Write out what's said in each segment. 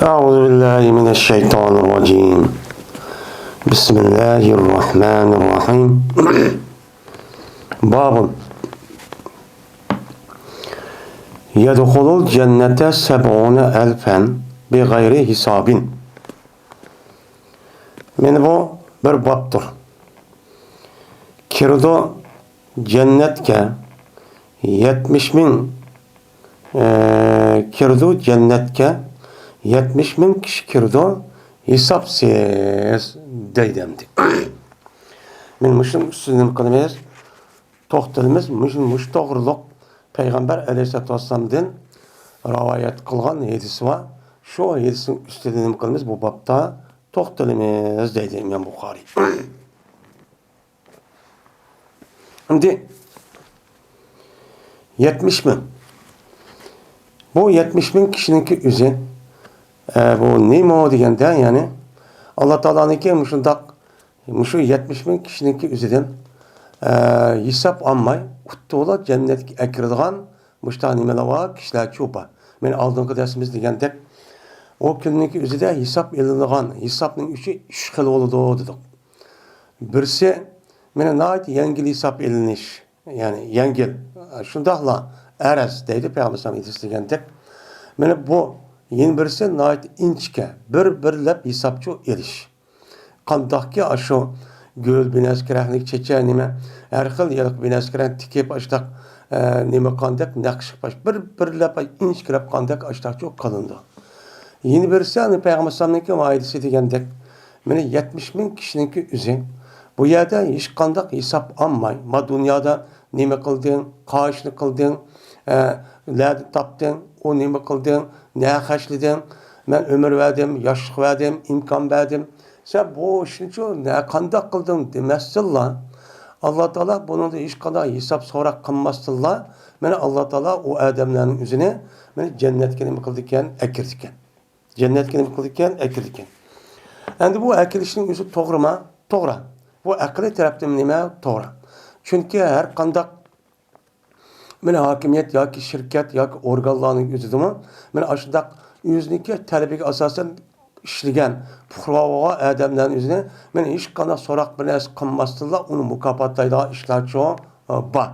أعوذ بالله من الشيطان الرجيم بسم الله الرحمن الرحيم باب يدخل الجنة 70,000 بغير حساب. Men bu bir babdır. Kirdi cennetke 70,000 kirdi cennetke 70,000 kishi kirdi hisobsiz deydimdi. Men mushun ustidan qilamiz, to'xtalamiz. Mush to'g'riliq Payg'ambar alayhisolatu vasallamdan rivoyat qilgan hadis va shu hadisning ustidan qilamiz. Bu babda to'xtalamiz deydi İmam Buxoriy. Şimdi 70,000. Bu 70,000 kishininki o'zi bu nima deganda, ya'ni Alloh taoloning mushu 70,000 kishininki o'zidan hisob olmay qutto'la jannatga kiradigan mushta nimalar bor, kishilar ko'p. Men oldingi darsimiz degandek, o kunninki o'zida hisob elinadigan hisobning 3 xil bo'ladi dedik. Birisi mana nayt yengil hisob elinish, ya'ni yengil. Shundaqla araz deydi Payg'ambar sallallohu degandek. Mana bu yeni birisi nayt inchga bir-birlab hisobchi elish. Qandaqki shu göl binaskarahlik checha nima har xil yiliq binaskarah tikib ashtaq nima qandaq naqsh bash bir-birlab inchkirab qandaq ashtaqchi qilindi. Yeni birisi Payg'ambar sallallohu alayhi degandek, mana 70,000 kishininki o'zi bu yerda hech qandaq hisob olmay, ma dunyoda nima qilding, qoshni qilding, lad topding, o nima qilding, ne xashlading, men umr verdim, yoshlik verdim, imkon verdim. Sen bu ishni ne qandaq qilding demasdinlar. Alloh taolo buningda hech qanday hisob so'roq qilmasdinlar. Mana Alloh taolo o odamlarning o'zini mana jannatga nima qildi ekan, akirdi ekan. Jannatga nima qildi ekan, akirdi ekan. Endi bu akilishning o'zi to'g'rimi? To'g'ri. Bu aqliy tarafdan nima? To'g'ri. Chunki har qandaq mana hokimiyat yoki shirkat yoki organlarning o'zidami mana shundaq o'ziniki talabiga asosan ishlagan fuqaroga odamlarning o'zini mana hech qanday so'roq bir narsa qilmasdinlar, uni mukofotlaydigan ishlarchi bor.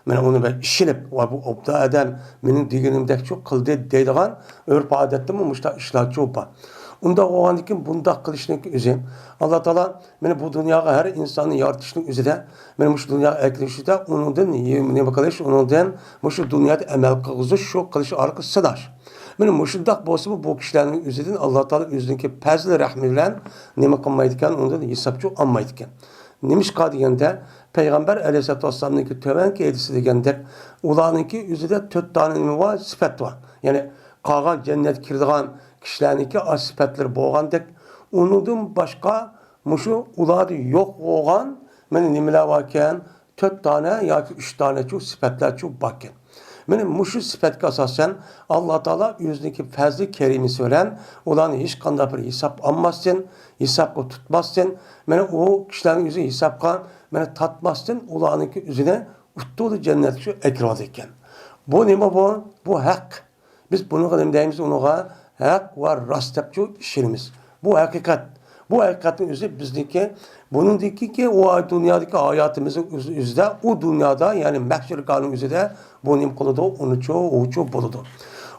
Mana uni ben ishilib va bu obda adam mening deganimdek qildi deydigan urf odatdami mushta ishlarchi bor. Unda olgandan keyin bundaq qilishning o'zi Alloh taolo mana bu dunyoga har insonni yaratishning o'zida mana shu dunyoga aklishida uningdan nima qilish, uningdan shu dunyoda amal qilish, shu qilish orqali sinash. Mana mushundaq bo'lsa bu kishilarning o'zidan Alloh taolo o'ziniki fazl rahmi bilan nima qilmaydi ekan, undan hisobchi olmaydi ekan. Nimishqa deganda Payg'ambar alayhisolatu vasallamning tovanki hadisi degandek, ularningki o'zida 4 ta nima bor, sifat bor. Ya'ni qolgan jannatga kiradigan kishilarniki as sifatlar bo'lgandek, uningdan boshqa mushu ularda yo'q bo'lgan mana nimalar bor ekan, 4 tane yoki 3 tane shu sifatlar shu bor ekan. Mana mushu sifatga asosan Alloh taolo o'ziniki fazli karimisi bilan ularni hech qanday bir hisob olmasdan, hisobga tutmasdan, mana o kishilarning o'zi hisobga mana tatmasdan ularniki o'zini utto'li jannatga shu akiradi ekan. Bu nima bu? Bu haq. Biz buni nima deymiz? Unuga haq va rost deb ishonamiz. Bu haqiqat. Bu haqiqatning o'zi bizniki, buningdiki o dunyodagi hayotimizning o'zida, o dunyoda, ya'ni mahshirlarning o'zida bu nim qiladi, unuchu bo'ladi.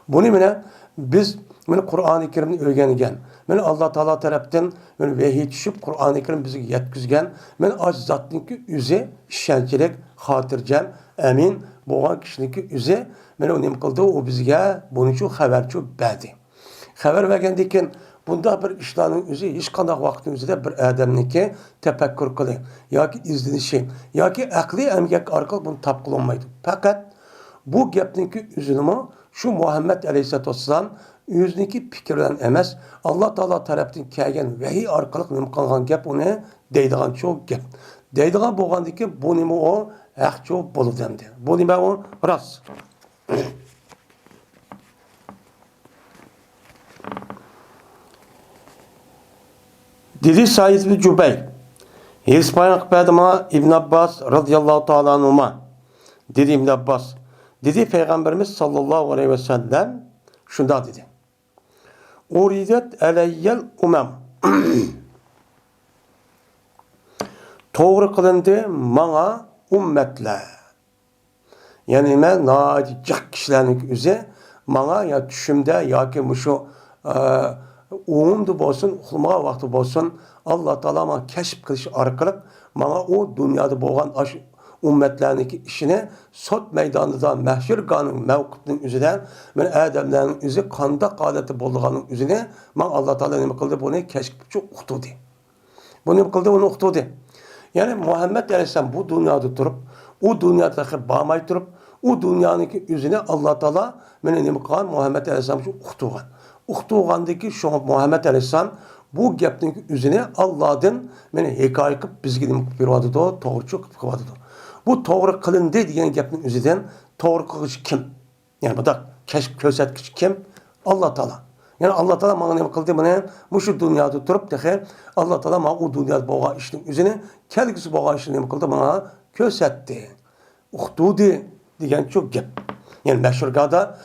Buni mana biz mana Qur'oni Karimni o'rgangan. Mana Alloh taolo tarafdan mana vahiy tushib Qur'oni Karim bizga yetkazgan. Mana o zotningki o'zi ishonchlik, xotirjam, amin bo'lgan kishiniki o'zi mana nim qildi, o bizga bunichu xabarchi berdi. Xabar bergandan keyin bunda bir ishlarning o'zi hech qanday vaqtning o'zida bir odamniki tafakkur qilish yoki izlanishi yoki aqliy amgak orqali buni tap qilolmaydi. Faqat bu gapningki o'zini shu Muhammad alayhisolatu vasallam o'ziniki fikr bilan emas, Alloh taolo tarafdan kelgan vahiy orqali nima qilgan gap uni deydigan cho'q gap. Deydigan bo'lgandan keyin bu nima o haqcho bo'ladi endi. Bu nima o rost. Dedi Said ibn Cübeyr. Hispanya kıpedama İbn Abbas radıyallahu ta'ala anhuma. Dedi İbn Abbas. Dedi Peygamberimiz sallallahu aleyhi ve sellem şunda dedi. Uridet aleyyel umam. To'g'ri qilindi manga ummatlar. Yani men jiq kishilarning o'zi manga ya tushimda yoki mushu o'ngimda bo'lsin, uxlamagan vaqtda bo'lsin, Alloh taolo manga kashf qilish orqali manga o dunyoda bo'lgan ummatlarning ishini sot maydonida mahshur qonun mavqifning o'zidan men odamlarning o'zi qanday holatda bo'lganining o'zini men Alloh taolo nima qildi buni kashf qilib uqtirdi. Buni nima qildi? Uni uqtirdi. Yani Muhammed Aleyhisselam bu dünyada durup, o dünyada bağmay durup, o dünyanın yüzüne Allah Teala meni nima qilgan Muhammed Aleyhisselam şu uqtirgan. Uqtirgandaki şu Muhammed Aleyhisselam bu gapning yüzüne Allah'dan meni hikoya qilib bizga nima qilib beradi, to'g'ri qilib qo'yadi. Bu to'g'ri qilindi degan gapning yüzüden to'g'ri qiluvchi kim? Yani bu da kashf ko'rsatgich kim? Allah Teala. Yani Allah Teala bana ne kıldı bana? Bu şu dünyada durup da Allah Teala bana o dünyada boğa işinin üzerine kelgisi boğa işini ne kıldı bana? Kösetti. Uqtudu diyen çok gep. Yani meşhurgada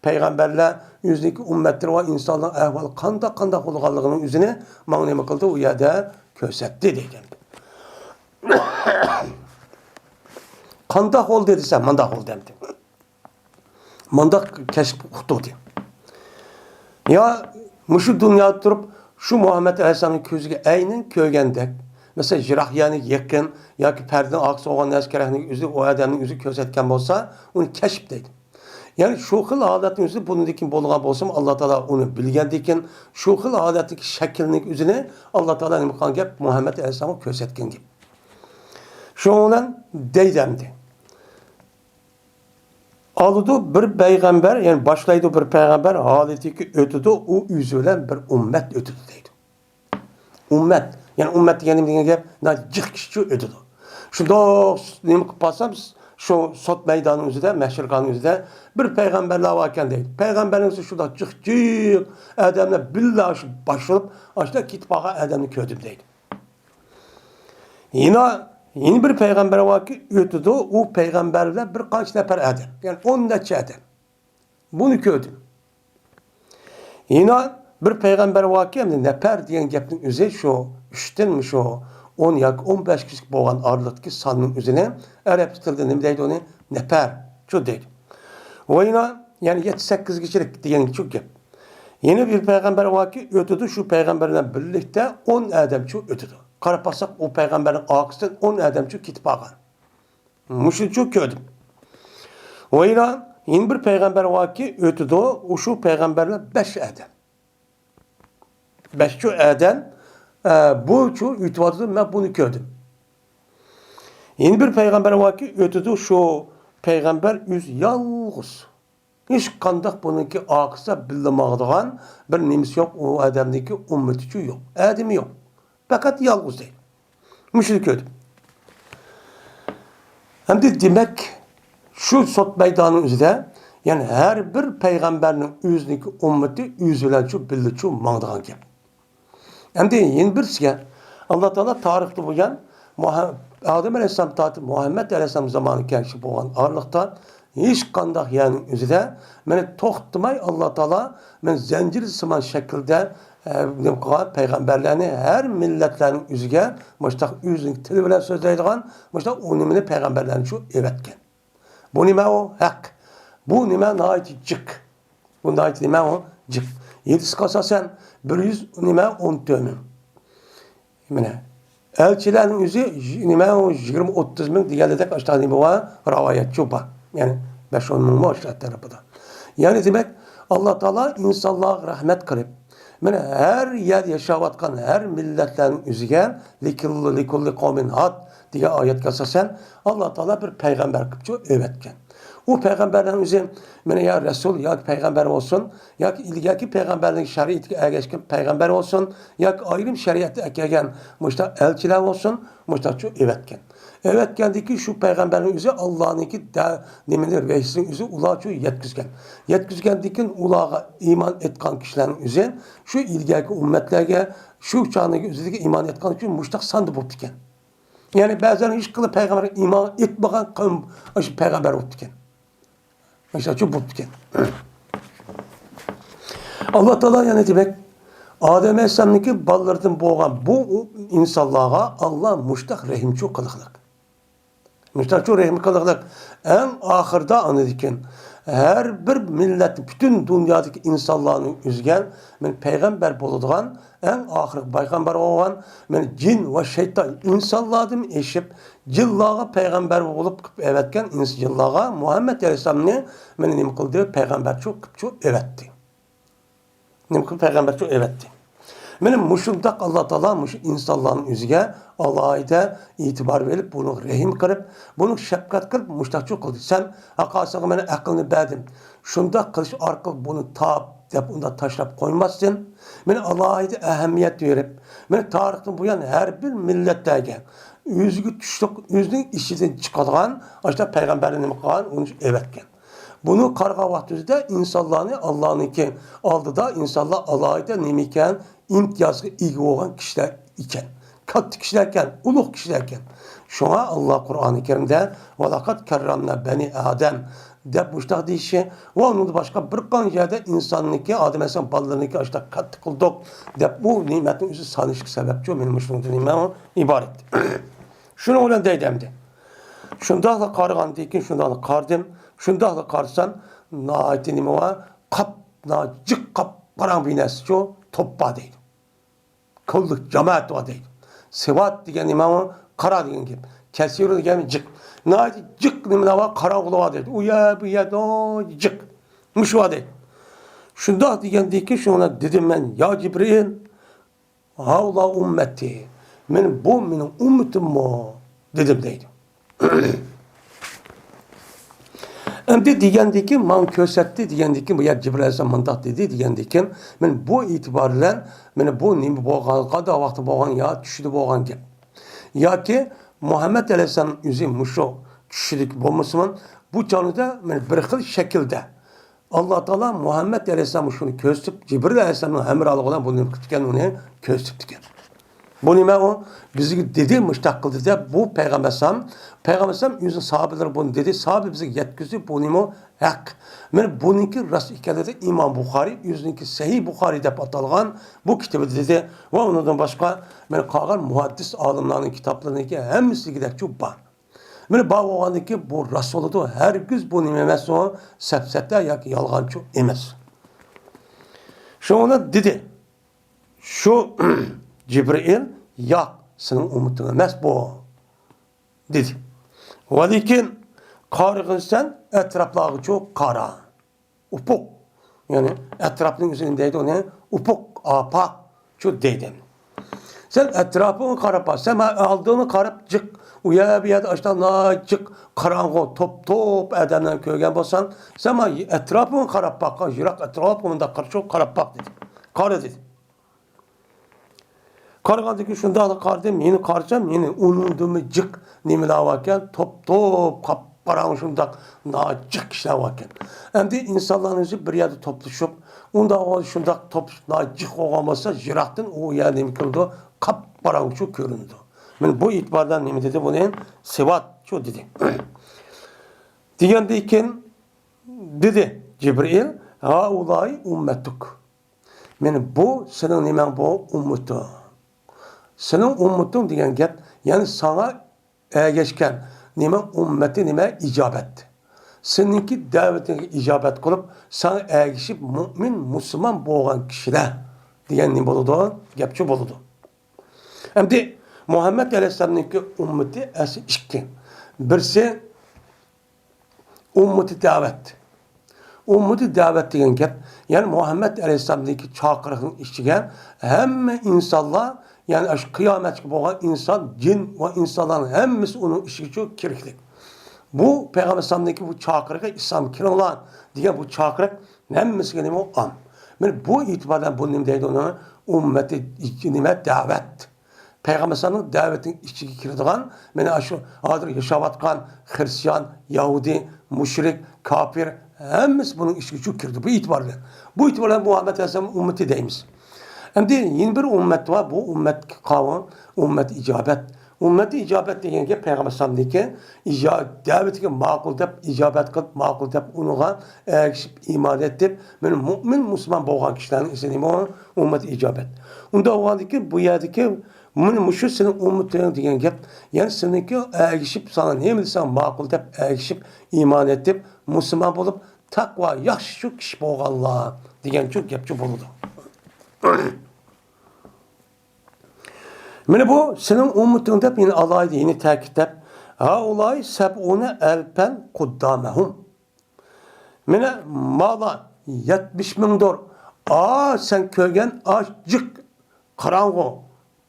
peygamberler yüzdeki ümmetler ve insanların ehvalı kanda olganlığının üzerine bana ne kıldı? O yerde kösetti diyen. Kanda ol dediyse mandak ol demdi. Mandak keşf uqtudu. Ya şu dünyada durup şu Muhammed Aleyhisselam'ın közüge aynen köygəndək. Mesela jirahyanı yakın ya ki perden aksı olan neskerahının yüzü o adamın yüzü közetken olsa onu keşfdeydi. Yani şu xil adetin yüzü bunundikin bolğan bolsam Allah Teala onu bilgendikin şu xil adetdeki şekilinin yüzüne Allah Teala nima qilgan gap Muhammed Aleyhisselam'ı közetken gap. Şu olan deydemdi. Alıdı bir peygamber, yani başlaydı bir peygamber, haletiki ötüdü, o üzülen bir ümmet ötüdü deydi. Ümmet, yani ümmet diyenim gap, jiq kişi ötüdü. Şunda nima qilib bassam, şu sot meydanının üzerinde, meşhurkanın üzerinde bir peygamberler varken deydi. Peygamberin üzerinde şurada jiq, adamlar billahi başlayıp, aşağıda git bağa adamını kördüm deydi. Yeni bir peygamber var ki ötüdü, o peygamberler bir kaç nefer adam. Yani 10 neçe adam. Bunu gördüm. Yine bir peygamber var ki nefer diyen gapning üzeri şu 3'ten mi şu 10 yak 15 kişilik boğan ağırlıktaki sanının üzerine Arap tilinde ne deydi onu? Nefer. Şu deydi. O yine yani 7-8 kişilik diyen çok gap. Yeni bir peygamber var ki ötüdü, şu peygamberle birlikte 10 adam çok ötüdü. Karapasak o peygamberin akısından 10 adam çok gitip ağan. Muşu çok gördüm. O yeni bir peygamber var ki ötüdü, o şu peygamberle 5 adam. 5 adam bu şu ütüvadıdır, ben bunu gördüm. Yeni bir peygamber var ki ötüdü, şu peygamber yalğız. Hiç kandak bununki akısa bilmağdığan bir nemis yok, o adamdaki ümmeti yok. Ademi yok. Fakat yalğız değil. Müşrik ödüm. Hem de demek şu sot meydanının üzerinde yani her bir peygamberin yüzündeki ümmeti yüzülen şu bildi şu mağdığan gibi. Hem de yeni bir şey Allah Teala tarihte bugün Adem Aleyhisselam tahtı Muhammed Aleyhisselam zamanı kendisi boğan ağırlıkta hiç kandak yani üzerinde beni toxtumay Allah Teala ben zincir sıman şekilde peygamberlerini her milletlerin yüzüge başta yüzün tili bilen sözleydiğen başta o nimini peygamberlerin şu evetken. Bu nime o hak. Bu nime naiti cık. Bu naiti nime o cık. 7 kasa sen 100 nime 10 dönüm. Elçilerin yüzü nime o 20-30 bin diğerledek aşağı nime var ravayet çoba. Yani 5-10 bin var aşağı tarafında. Yani demek Allah Teala insanlığa rahmet kılıp yani her yer yaşavatkan her milletlerin yüzüge likulli kavmin had diye ayet kasasen Allah Teala bir peygamber kıpçı övetken. O peygamberlerin yüzü yani ya Resul ya peygamber olsun ya ilgaki peygamberlerin şeriatı ergeçken peygamber olsun ya ayrım şeriatı ergegen muşta elçiler olsun muşta çok övetken. Evet geldiki şu peygamberin yüzü Allah'ınki deminir vehsin yüzü ulağı çok yetkizgen. Yetkizgendikin ulağa iman etkan kişilerin yüzü şu ilgili ümmetlerge şu çağındaki yüzündeki iman etkan için muştak sandı bu diken. Yani bazen hiç kılı peygamber iman etmeyen kavim peygamber bu diken. İşte çok bu diken. Allah Teala yani demek Adem Aleyhisselam'daki ballardan boğan bu insanlara Allah muştak rahimçi kılıklık. Muştak çok rahimçi kılıklık. En ahırda anıdikin her bir millet, bütün dünyadaki insanların üzgen, men peygamber bulduğun, en ahir peygamber olan, men cin ve şeytan insanlardım eşip, cillağa peygamber olup evetken, cillağa Muhammed Aleyhisselam'ını men nim kıldığı peygamber çok evetti. Nim kıldığı peygamber çok evetti. Benim muşundak Allah Teala muş insanların üzge Allah'a itibar verip bunu rehim kırıp bunu şefkat kırıp muştakçı kıldı. Sen hakikaten bana aklını verdim. Şunda kılıç arkalı bunu tap dep onda taşlap koymazsın. Ben Allah'a ehemmiyet verip ben tarihten bu yan her bir milletteki yüzgü tüştük yüzünün işinden çıkarılan işte peygamberin kalan onu evetken. Bunu karga vaktinde insanlarını Allah'ınki aldı da insanlar Allah'a da nemiken imtiyazı iyi olan kişiler iken. Kat kişilerken, uluk kişilerken. Şuna Allah Kur'an-ı Kerim'de وَلَقَدْ كَرَّمْنَا beni Adem dep müştak deyişi ve onun başka bir kan yerde insanlıki Adem Aleyhisselam ballarınki işte kat kıldık dep bu nimetin üstü sanışık sebepçi benim müştakta nimetim ibaret. Şunu olan deydemdi. Şundakla kargan deyken şundakla kardım. Şundakla karsan naayeti nime var. Kap, cık kap paran binesi çoğu toppa değil. Kıllık, cemaat o değil. Sevat diyen imamı kara diyen gibi. Kesiyor diyen cık. Naayeti cık nime var, kara kulağı değil. Uya, buya, do, cık. Müşva değil. Şundak diyen deyken şuna dedim ben, ya Cibril, havla ümmeti. Benim ümmetim mu? Dedim deydim. Endi degandiki man ko'rsatdi degandiki bu yer Cibril alayhisalom mundoq dedi degandikin men bu e'tiborlan meni bu nima bo'lgan qanday vaqtda bo'lgan yo tushida bo'lgan gap yoki Muhammed alayhisalom o'zi mushu tushilik bo'lmasin bu chog'da men bir xil shaklda Alloh taolo Muhammed alayhisalom shuni ko'rsatib Cibril alayhisalomning hamrohligida bilan buni qilgan uni ko'rsatib ekan. Bu nima o? Bizi dedi müştak kıldı da bu Peygamber Sam yüzün sahabeler bunu dedi. Sahabe bize yetkisi bu nima hak. Men bununki rast hikayede İmam Bukhari yüzünki Sahih Bukhari dep atalgan bu kitabı dedi. Ve ondan başka men kalgan muhaddis alimlerinin kitaplarındaki hemisi gidek var. Men bağ oğandaki bu Resulü her güz bu nima emas o sepsette ya ki yalgancı emas. Şu ona dedi. Şu Cibril ya senin umutun emas bu dedi. Velikin kargınsan etrafları çok kara. Upuk. Yani etrafının üzerindeydi o ne? Upuk, apa. Çok deydin. Sen etrafını karapa. Sen aldığını karap cık. Uya bir yerde açtan cık. Karanlık top edenden köygen bolsan. Sen etrafını karap bak. Jirak etrafını çok karap bak dedi. Karı dedi. Kargandaki şunda da kardım, yeni karacağım, yeni unundumu cık nimeler varken top kapparan şunda cık işler varken. Hem de insanların bir yerde toplaşıp, onda o şunda top cık olmasa jiraktın o yer nemi kıldı, kapparan şu göründü. Ben bu itibardan nemi dedi, bu ne? Sevat şu dedi. Diyendeyken dedi Cibril, ha ulay ummetuk. Yani bu senin nimen bu ummetu. Senin ummetun diyen gap, yani sana geçken nime ümmeti nime icabet. Seninki davetine icabet kılıp sana geçip mümin, Müslüman boğan kişiler diyen nime oldu, gapçı oldu. Hem de Muhammed Aleyhisselam'ınki ümmeti esi iki. Birisi ümmeti davet. Ümmeti davet diyen gap, yani Muhammed Aleyhisselam'ınki çakırıkın içigen hem insanlar yani kıyamet gibi olan insan, cin ve insanların hemimiz onun işi çok kiriklik. Bu Peygamber Sallam'daki bu çakırık, İslam kirin olan diye bu çakırık hemimiz gelimi o an. Yani bu itibardan bu nimdeydi ona ümmeti nime davet. Peygamber Sallam'ın davetin içi kirdiğen, yani şu adır yaşavatkan Hristiyan, Yahudi, müşrik, kafir hemimiz bunun işi çok kirdi. Bu itibardan. Bu itibardan Muhammed Aleyhisselam'ın ümmeti deyimiz. Hem de yeni bir ümmet var. Bu ümmet kavim, ümmet icabet. Ümmeti icabet degan gap Peygamber sallamdiki davetiga ma'qul deb ijobat qilib, ma'qul deb unuga ergishib iymon etib, men mu'min musulmon bo'lgan kishilarning ismi ummat ijobet. Unda o'g'andiki bu yerdagi mana shu sening ummating degan gap, ya'ni seniki ergishib sana nima bilsan ma'qul deb ergishib iymon etib, musulmon bo'lib, taqvo yaxshi shu kishi bo'lganlar degan shu gapchi bo'ladi. Mana bu sening ummating deb yine alayda yine ta'kidlab, haulay sab'una alfan quddamahum. Mana mala 70 mingdir. Sen ko'rgan açık qarang'u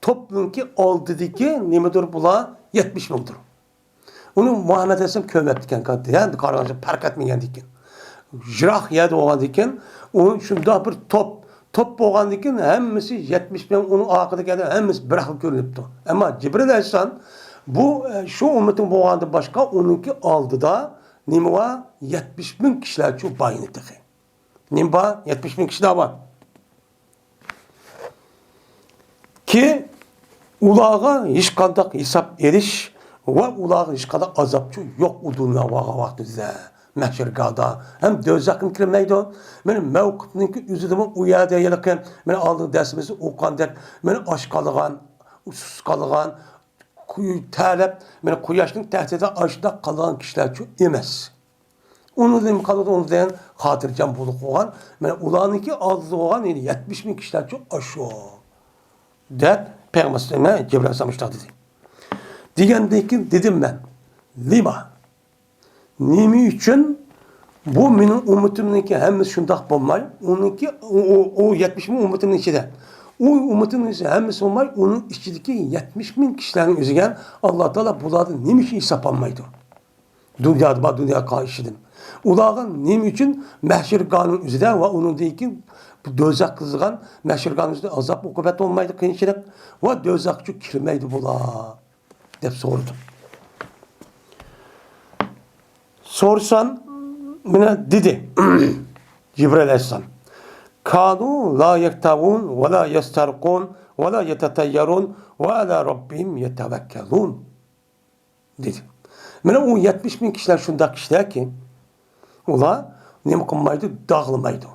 toplumki oldidagi nimadir bular 70 mingdir. Uni Muhammad alayhisalom ko'mabdi ekan qaddi, yani qarang'u farq etmagan ekan. Jiroq yedi bo'lgan ekan, u shunda bir top bo'lgan ekan, hammasi 70 ming uning orqada keldi, hammasi bir xil ko'rinibdi. Ammo Jibril alayhisalom bu shu ummating bo'lgandan boshqa uningki oldida nima var? 70 ming kishilar shu bayinidi. Nima var? 70 ming kishilar var. Ki ularga hech qanday hisob erish va ularga hech qanday azobchi yo'q u dunyo vaqtida. Mahşergada hem dözakın kirmeydi. Benim mevkutninki üzülümü uyardı yılırken ben aldığım dersimizi okuyandak beni aç kalıgan, sus kalıgan, talep, beni kuyaşın tehdide açda kalıgan kişiler çok emez. Onu dedim kalıdı onu deyen hatırcan buluk olan, ben ulanınki azlı olan 70 bin kişiler çok aşağı. Der Peygamber Aleyhisselam'a Cebrail Aleyhisselam dedi. Digendeki dedim ben, lima. Nimi için bu benim ummatimdeki hemimiz şundak bulmay, onunki o 70 bin ummatimin içinde. O ummatimin içinde hemimiz olmay, onun içindeki 70 bin kişilerin üzerine Allah Teala bunlardan nimi için hesap almaydı. Dünya karşıdım. Ulardan nimi için mahşer kanun üzerinde ve onun deyiki dözak kızıgan mahşer kanun üzerinde azap ukubet olmaydı kıyınçılık ve dözakçı kirmeydi bunlar. Dep sordum. Sorsan bana dedi Cibril Aleyhisselam kanu la yektavun ve la yestarkun ve la yetetayyarun ve ala rabbim yetevekkelun dedi. Bana o 70 bin kişiler şunda kişiler ki ular ne kılmaydı dağılmaydı.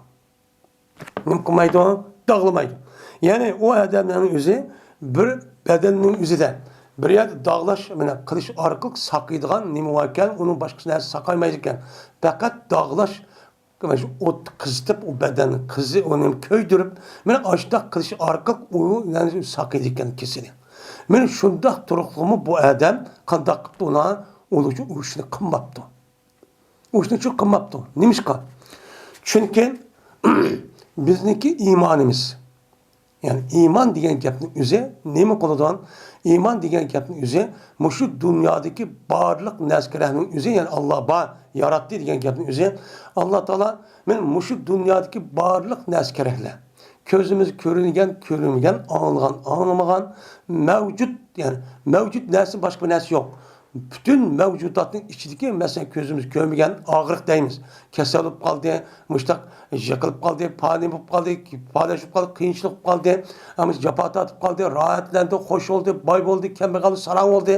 Ne kılmaydı dağılmaydı. Yani o adamların yüzü bir bedeninin yüzüden bir yerde dağlaş, kılıç arkalık sakıydıgan nemi varken, onun başkası neresi sakaymaydıkken. Fakat dağlaş, ot kızıtıp o bedeni, kızı onu köydürüp, açta kılıç arkalık onu sakıydıkken kesili. Şunda turukluğumu bu adam kandak ona olucu uçunu kımmaptı. Uçunu çok kımmaptı. Neymiş ki? Çünkü bizdeki imanımız, yani iman diyen gapning üzeri nima qiladigan? İman degan gapning üzeri şu dünyadaki barliq narsalarning üzeri, yani Allah bar yaratdı degan gapning üzeri Allah Teala men şu dünyadaki barliq narsalar ko'zimiz ko'ringan, anlamagan mevcut, yani mevcut narsa boshqa narsa yo'q. Bütün mevcudatın içindeki mesela gözümüz görmeyen ağırlık deyimiz. Kesel olup kaldı, müştak yakılıp kaldı, pahalı olup kaldı, paylaşıp kaldı, kıyınçlık olup kaldı, ama capata atıp kaldı, rahatlandı, hoş oldu, bay oldu, kemikalı saran oldu.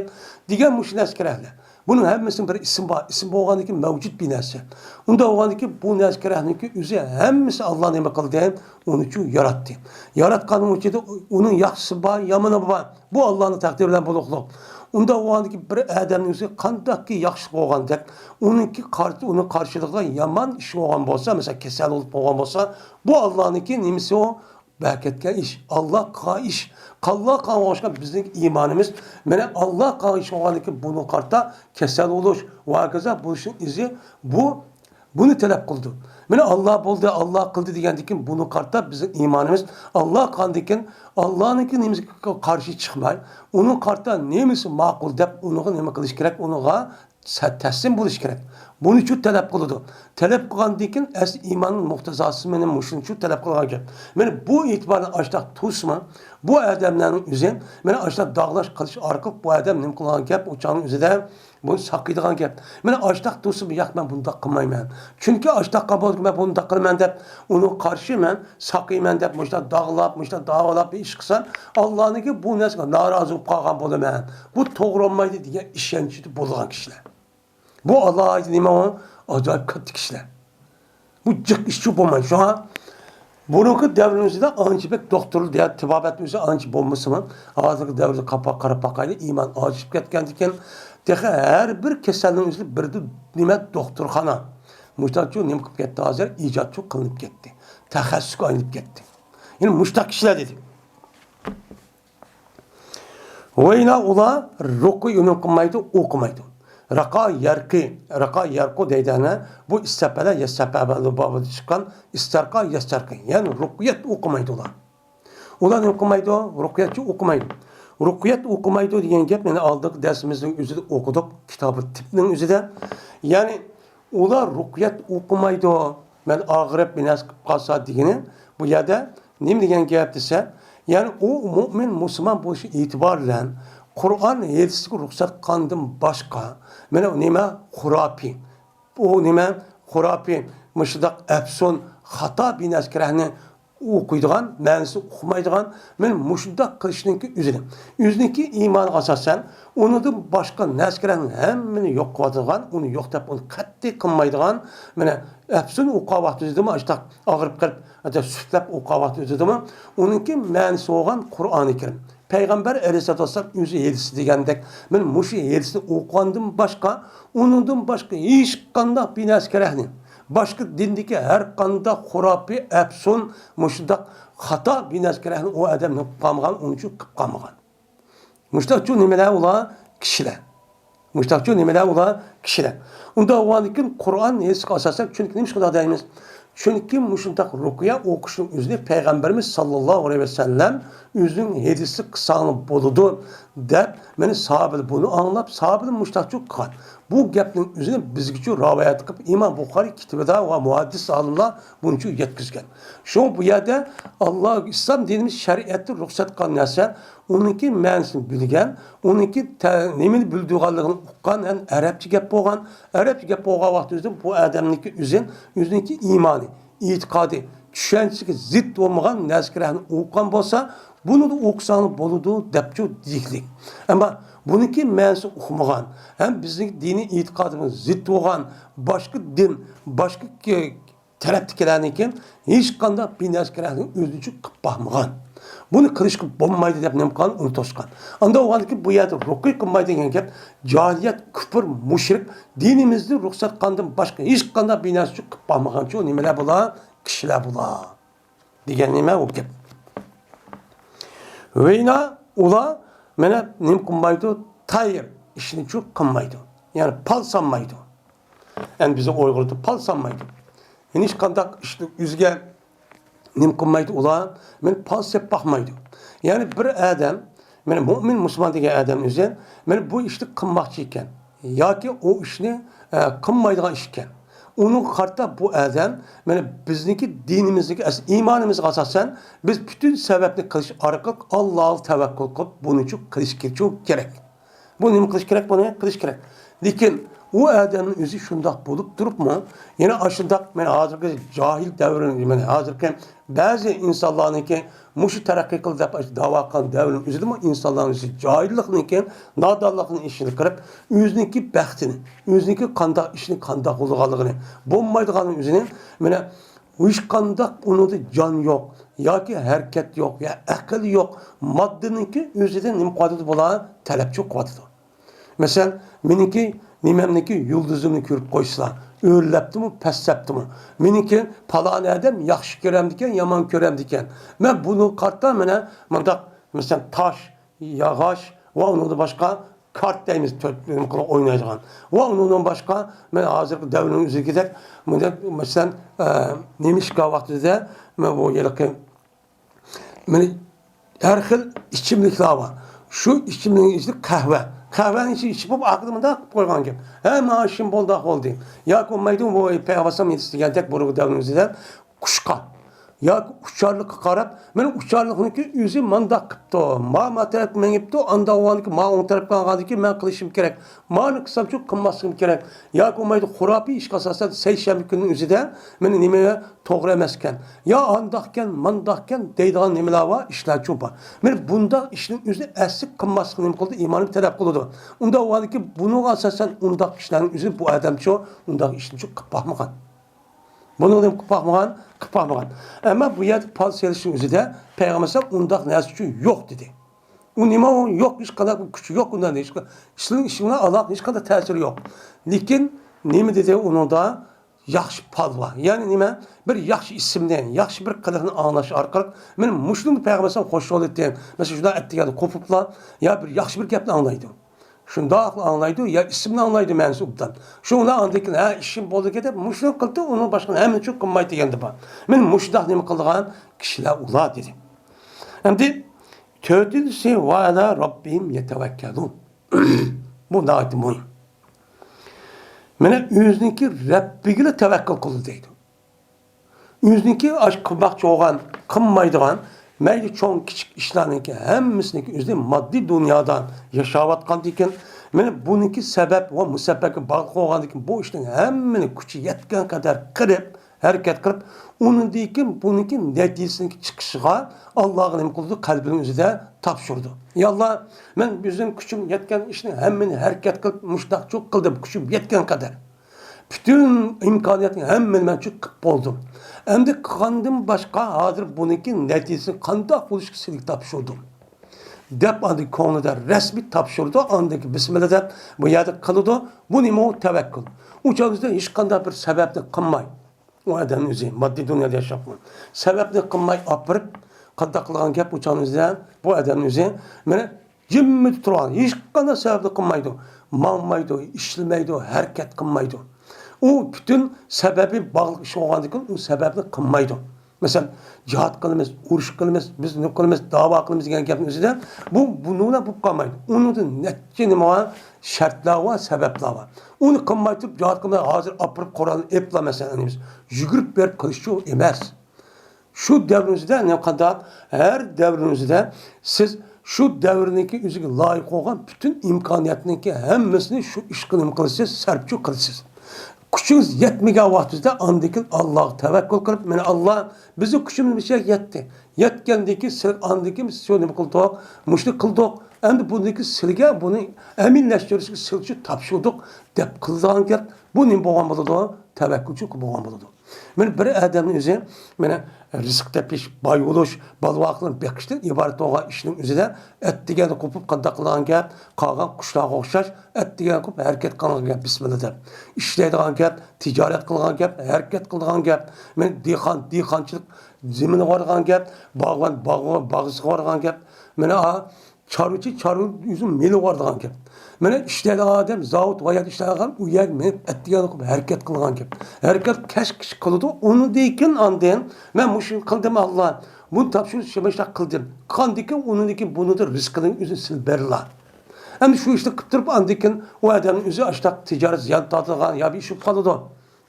Diyen müşün eskerehler. Bunun hemmisinin bir isim var. İsim bu oğandaki mevcut bir nesne. Onda oğandaki bu neskerehindeki üzeri hemmisi Allah'ın emek kıldı, onun için yarattı. Yaratkanın içinde onun yaxşısı var, yamanı var. Bu Allah'ın takdirlen bulukluk. Onda o andaki bir adamın üzeri kandaki yaxşı olgan dek, onun karşılıklı yaman iş olgan bolsa, mesela kesel olup olgan bolsa, bu Allah'ınki nimisi o berketken iş. Allah ka iş. Allah ka başka bizim imanımız. Mene Allah ka iş olganki bunun karta kesel oluş, vargaza buluşun izi bunu talep kıldı. Mene Allah buldu, Allah kıldı diyendikin bunun karta bizim imanımız. Allah kandikin Allah'ınki nimisi karşı çıkmay. Onun karta nemisi makul dep onu neme kılış gerek, onuğa teslim buluş gerek. Buni şu talep kılıdı. Talep kılandan keyin as imanın muhtazası menen muşun şu talep kılgan gap. Meni bu itibardan aştaq tusma, bu adamların üzün, meni aştaq dağlaş kılış arqıq bu adam nim kılgan gap, uçanın üzüde bunu saklaydigan gap. Meni aştaq tusma, yo'q men bunda qilmayman. Chunki aştaq qabul men bunda qilman deb, uni qarshi men saqlayman deb, muşta dağlab, muşta davalab bir ish qilsam, Allah'niki bu narsaga norozi bo'lib qolgan bo'laman. Bu to'g'ri olmaydi degan ishonchda bo'lgan kishilar. Bu Allah'a nima o? Acayip katta kişiler. Bu cık işçi olmayın. Şu an bununki devrimizde ançı doktorlu diye tıbabetimizi ançı bulması mı? Hazırki devrede kapak karı bakaydı iman acıp ketkendiken her bir keselliğin üzerinde bir de nimet doktorxana. Müştakçı nem kılıp gitti hazır, icatçı kılınıp gitti. Tehessük aynıp gitti. Yani müştak kişiler dedi. Oyna ula ruku yönüm kılmaydı, okumaydı. Raka yarku deydene bu istepele yestepele babı çıkan isterka yesterka. Yani rukuyet okumaydı ulan. Ulan okumaydı o, rukuyetçi okumaydı. Rukuyet okumaydı diyen gep yani aldık dersimizin üzerinde okuduk kitabı tipinin üzerinde. Yani ulan rukuyet okumaydı o. Ben ağırep binas kalsa diyene bu yerde ne diyen gep dese yani o mümin Müslüman bu işi itibarla Kur'an yetiştik ruhsat kandım başka. Mene nime hurapi. O nime hurapi. Mışıdak efsun hata bir neskerehini okuyduğun, mənisi okumayduğun, men muşundak kılışınınki üzülüm. Üzününki iman asasen, onu da başka neskerehinin hemmini yok kıvatıdığın, onu yok deyip onu katli kılmayduğun, mene efsun okuvaktı üzüdümü, açtak ağırıp kırıp, hatta sütlep okuvaktı üzüdümü, onunki mənisi olan Kur'an-ı Kerim. Peygamber Aleyhisselatü Vesselam yüzü yedisi degендek, men muşu yedisi okuandım başka, onundan başka hiç kandak bir neskerehinin. Başka dindeki her kanda hurapi, efsun, muşdak, hata bir neskerehinin o adamını kıpkamagan, onun için kıpkamagan. Muştakçı nimeler ola kişiler. Muştakçı nimeler ola kişiler. Onda o anlıkın Kur'an neyse asasen, çünkü neymiş kadar deyimiz? Çünkü muşundak rukuya okuşun üzerine Peygamberimiz sallallahu aleyhi ve sellem üzünün hedisi kısanı boludu deyip, beni sahabe bunu anlap, sahabenin muştakçı kıkan. Bu gapning üzerine bizgiçi ravayat kılıp İmam Bukhari kitabında ve muhaddis alımlar bunun için yetkizgen. Şu bu yerde Allah İslam dinimiz şeriatı ruhsat kılan narsa, onunki ma'nosini bilgan, onunki nemini bildiğanligini uqqan, yani Arapça gap bo'lgan, Arapça gap bo'lgan vaqtida bu odamniki o'ziniki iymoni, e'tiqodi, tushunchasiga zid bo'lmagan narsalarni o'qigan bo'lsa, buni da o'qisang bo'ladi debchu deylik. Ammo buniki ma'nosi uqmagan, ham bizning diniy e'tiqodimiz zid bo'lgan, boshqa din, boshqa tarafdagilarniki hech qanday bir narsalarni o'zicha qilib boqmagan. Bunu kılışkı bombaydı deyip nemkan onu toskan. Anda o halde ki bu yerde rukuy kılmaydı degen gap, cahiliyet, küfür, müşrik, dinimizde ruhsat kandım başka hiç kanda binası çok kıpamagan çoğu nimeler bula, kişiler bula. Degen nime o gap. Veyna ula mene nem kılmaydı, tayir işini çok kılmaydı. Yani pal sanmaydı. Yani bize uyguladı pal sanmaydı. Yani hiç kanda işte yüzge nim kılmaydı ulan, men palsep bakmaydı. Yani bir adam, men mümin Müslüman degan adam üzerine, men bu işni kılmakçı iken, ya ki o işni kılmaydıgan iş iken, onun kartta bu adam, men bizdeki dinimizdeki, imanımızga asasen, biz bütün sebepni kılış arqaq Allah'a tevekkül kılıp, bunun için kılış gerek. Bu nim kılış gerek, bunu kılış gerek. Lekin, o adamın özü şundak bulup durup mu? Yine aşındak, men hazırki cahil devrin, men hazırki bazı insanların ki muşu terakki kıl deyip dava kılan devrin özü de mi insanların özü cahillikini ki nadallığının işini kırıp özünki bəxtini, özünki kandak işini kandak olğanlığını bombaydıqanın özünü men hiç kandak onun da can yok, ya ki hareket yok, ya akıl yok, maddenin ki özü de nimqadıdı bola talepçi kuvvetıdır. Mesela meniki nimemniki yıldızını körüp koysalar, öğürlepti mi, pəssepti mi? Meniki palan adam yaxşı göremdiken, yaman göremdiken. Ben bunu karttan mene, mesela taş, yağaç ve onun da başka kart deyimiz oynayacağın. Ve onun başka, ben hazır devrin üzeri gider, mesela nemişka vaktide, ben bu yelki, her xil içimlikler var. Şu içimliğin içinde kahve. Kahvenin içip aklımda koygan gap. Hem işim oldu. Ya olmaydı bu peyavasam yetiştiren tek boru devrimizden kuşka. Ya uçarlık qarab, men uçarlıkniki yüzü manda qıptı. Ma matarap men gipti, anda oğaniki ma on taraf qalğandiki men qilishim kerak. Mani qilsam çok qilmasligim kerak. Ya olmaydı xurapi ish qilsam seyşembe kunning o'zida meni nimaga to'g'ri emas ekan. Ya andaqkan, mandaqkan deydigan nimalar bor, ishlar ko'p bor. Men bunda ishning o'zida asli qilmasligim qildi, iymonim talab qiladi. Unda oğaniki buni asosan undaq ishlarning o'zi bu odamcho undaq ishni çok qilib baxmagan. Bunu da kıpamagan. Ama bu yer palselişin üzerinde Peygamber undak nesçi yok dedi. O nima o yok, hiç kadar küçük yok ondan hiç. İşine Allah hiç kadar tesiri yok. Lakin nima dedi onu da yaxşı palva. Yani nima bir yaxşı isimden, yaxşı bir kılığını anlaş arkalık. Men muşlum Peygamber hoş ol etdim. Mesela şurada ettiği kopupla ya bir yaxşı bir gapni anlaydı. Şunda anlaydı ya isimni anlaydı mensuptan. Şuna andıkın ha işim boldu ketip muşluk kıldı onun başına hemen çok kımmaydı degendi ba. Men muşdaq nima kılgan kişiler ula dedi. Endi tötüncüsü ve ala Rabbim yetevekkelun. Bu nayet mühim. Mene özünki Rabbiga tevekkül kıldı deydi. Özünki aş kılmakçı olan kımmaydıgan mayli çoğun kichik ishlarniki hammasiniki o'zi moddiy dunyodan yashayotgan ekan. Mana buniki sabab va musabbabga bog'liq bo'lgan ekan. Bu ishning hammani kuchi yetgan qadar qilib, harakat qilib, unidan buniki natijasining chiqishiga Alloh nima qildi? Qalbining o'zida topshirdi. Ya Allah, men bizning kuchim yetgan ishni hammani harakat qilib, mushtaq cho'q qildim, kuchim yetgan qadar. Bütün imkoniyatni hammani men cho'q qilib bo'ldim. Endi qandan boshqa hozir buniki natijasi qanday bo'lishiga sizga topshirdim. Deb andi konuda resmi topshirdi, andaki bismillah deb bu yerda qildi. Bu nima tavakkul. O'chog'ingizda hech qanday bir sababni qilmay, u odam o'zi moddiy dunyoda yashayapman. Sababni qilmay opirib, qanday qilgan gap o'chog'ingizda bu odam o'zi mana jimmi turgan, hech qanday sababni qilmaydi. Manmaydi, ishlamaydi, harakat qilmaydi. O bütün sebebi bağlı iş olgandıkın o sebebini kılmaydı. Mesela cihat kılımız, uruş kılımız, biz ne kılımız, dava kılımız diyen gapın üzerinde bununla bu kalmaydı. Onun da netçe nima şartlar var, sebepler var. Onu kılmayıp cihat kılımız hazır apırıp Kur'an'ı epla mesela neyimiz. Yugurip verip kılıççı emez. Şu devrinizde ne kadar her devrinizde siz şu devrindeki üzerine layık olan bütün imkaniyetindeki hemmesini şu iş kılım kılıçsız, serpçu kılıçsız. Kuchunuz yetmegen vaqtingizda andikin Allohga tavakkul qilib, meni Allah bizni kuchimiz bir şey yetti. Yetgandiki siz andikin biz shuni qildik, mushni qildik. Endi bundaki sizga buni aminlashtirishga sizga topshirdik deb qilgan gap bu nima bo'lgan bo'ladi? Tavakkulchi bo'lgan bo'ladi. Men bir odamning o'zi meni rizq tepish, boy bo'lish, balvoqni beqishdan iborat bo'lgan ishning o'zida etdigani qo'pib qanday qilgan gap, qolgan qushlarga o'xshash etdigani qo'pib harakat qilgan gap bismillah deb. Ishlaydigan gap, tijorat qilgan gap, harakat qilgan gap, men dehqonchilik zemini borgan gap, bog'bon bog'isiga borgan gap, meni çarıcı yüzüm meni vardıgan gap. Mene işleydigan adam zavut vayat işleydigan u yer men etdigan hareket kılgan gap. Hareket keş kıldı. Onu deyken andan men mushun qildim Allah. Bu topshirish shimashta qildim. Qandikin unikin bunu da rizqining o'zi sil berla. Endi shu ishni qilib turib andikin u odamning o'zi ashtaq tijorat ziyon tortgan yo bir ish bo'lib qoladi.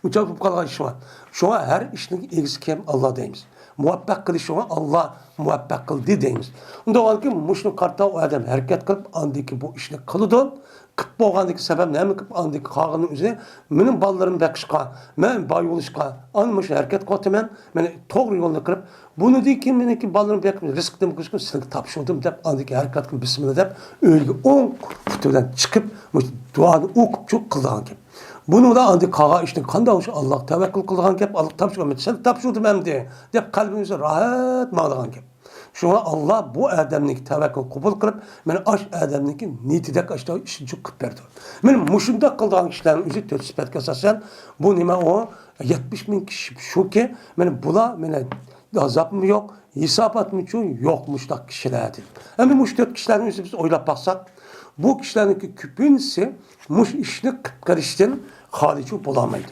Uçak bo'lib qolgan ish bor. Shunga har ishning egisi kim Allah deymiz. Muvaffaq qilishga Allah muvaffaq qildi deymiz. Unda olki mushni qarta o adam harakat qilib andiki bu ishni qildi. Qilib bo'lgandiki sabab nima qilib andiki qolgani o'zi mening bolalarim baqishqa, men boy bo'lishqa, ana mush harakat qilaman, meni to'g'ri yo'lga kirib, buni deyki meniki bolalarim baqib rizqdim qilishga sizga topshirdim deb andiki harakat qilib bismillah deb o'yga o'ng qutidan chiqib mush duoni o'qib cho'q qilgan gap. Bunu da andi qağa işte qanday o'sha Alloh tavakkul qilgan gap, Alloh topshirgan, sen topshirdim hamdi deb qalbingizda rohat ma'lagan gap. Shunga Allah bu odamning tavakkul qabul qilib, meni ash odamniki niyatida qashda ishni qilib berdi. Men mushunda qilgan ishlarning o'zi 4 sifatga asosan bu nima o 70 ming kishi shuki, meni bular meni azobim yo'q, hisobotmi uchun yo'q mushtaq kishilar. Endi mush 4 kishilarni o'zi biz o'ylab baqsak, bu kishilarniki ko'pincha mush ishni qilib qilishdan xolichi bo'lamaydi.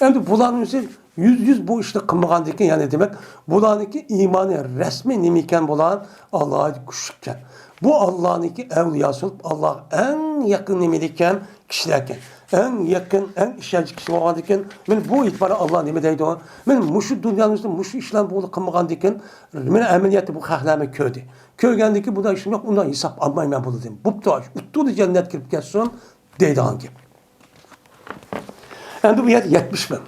Endi bularning o'zi yüz bu ishni qilmagandan keyin, ya'ni demak, bularniki iymoni rasmiy nima ekan bo'lar? Allohga kushikkan. Bu Allah'ınki evliyası olup Allah en yakın nemedikken kişilerken. En yakın, en işlerci kişi olgandikken men bu itibara Allah nima deydi o? Men muşu dünyamızda muşu işler bo'lib qilmagandikken men amaliyotda bu haqlarni ko'rdi. Ko'rgandiki bunda ishim yo'q, undan hisob olmayman bu dedim. Bo'pti, utdi jannat kirib ketsin deydigan gap. Endi bu yer 70 bin.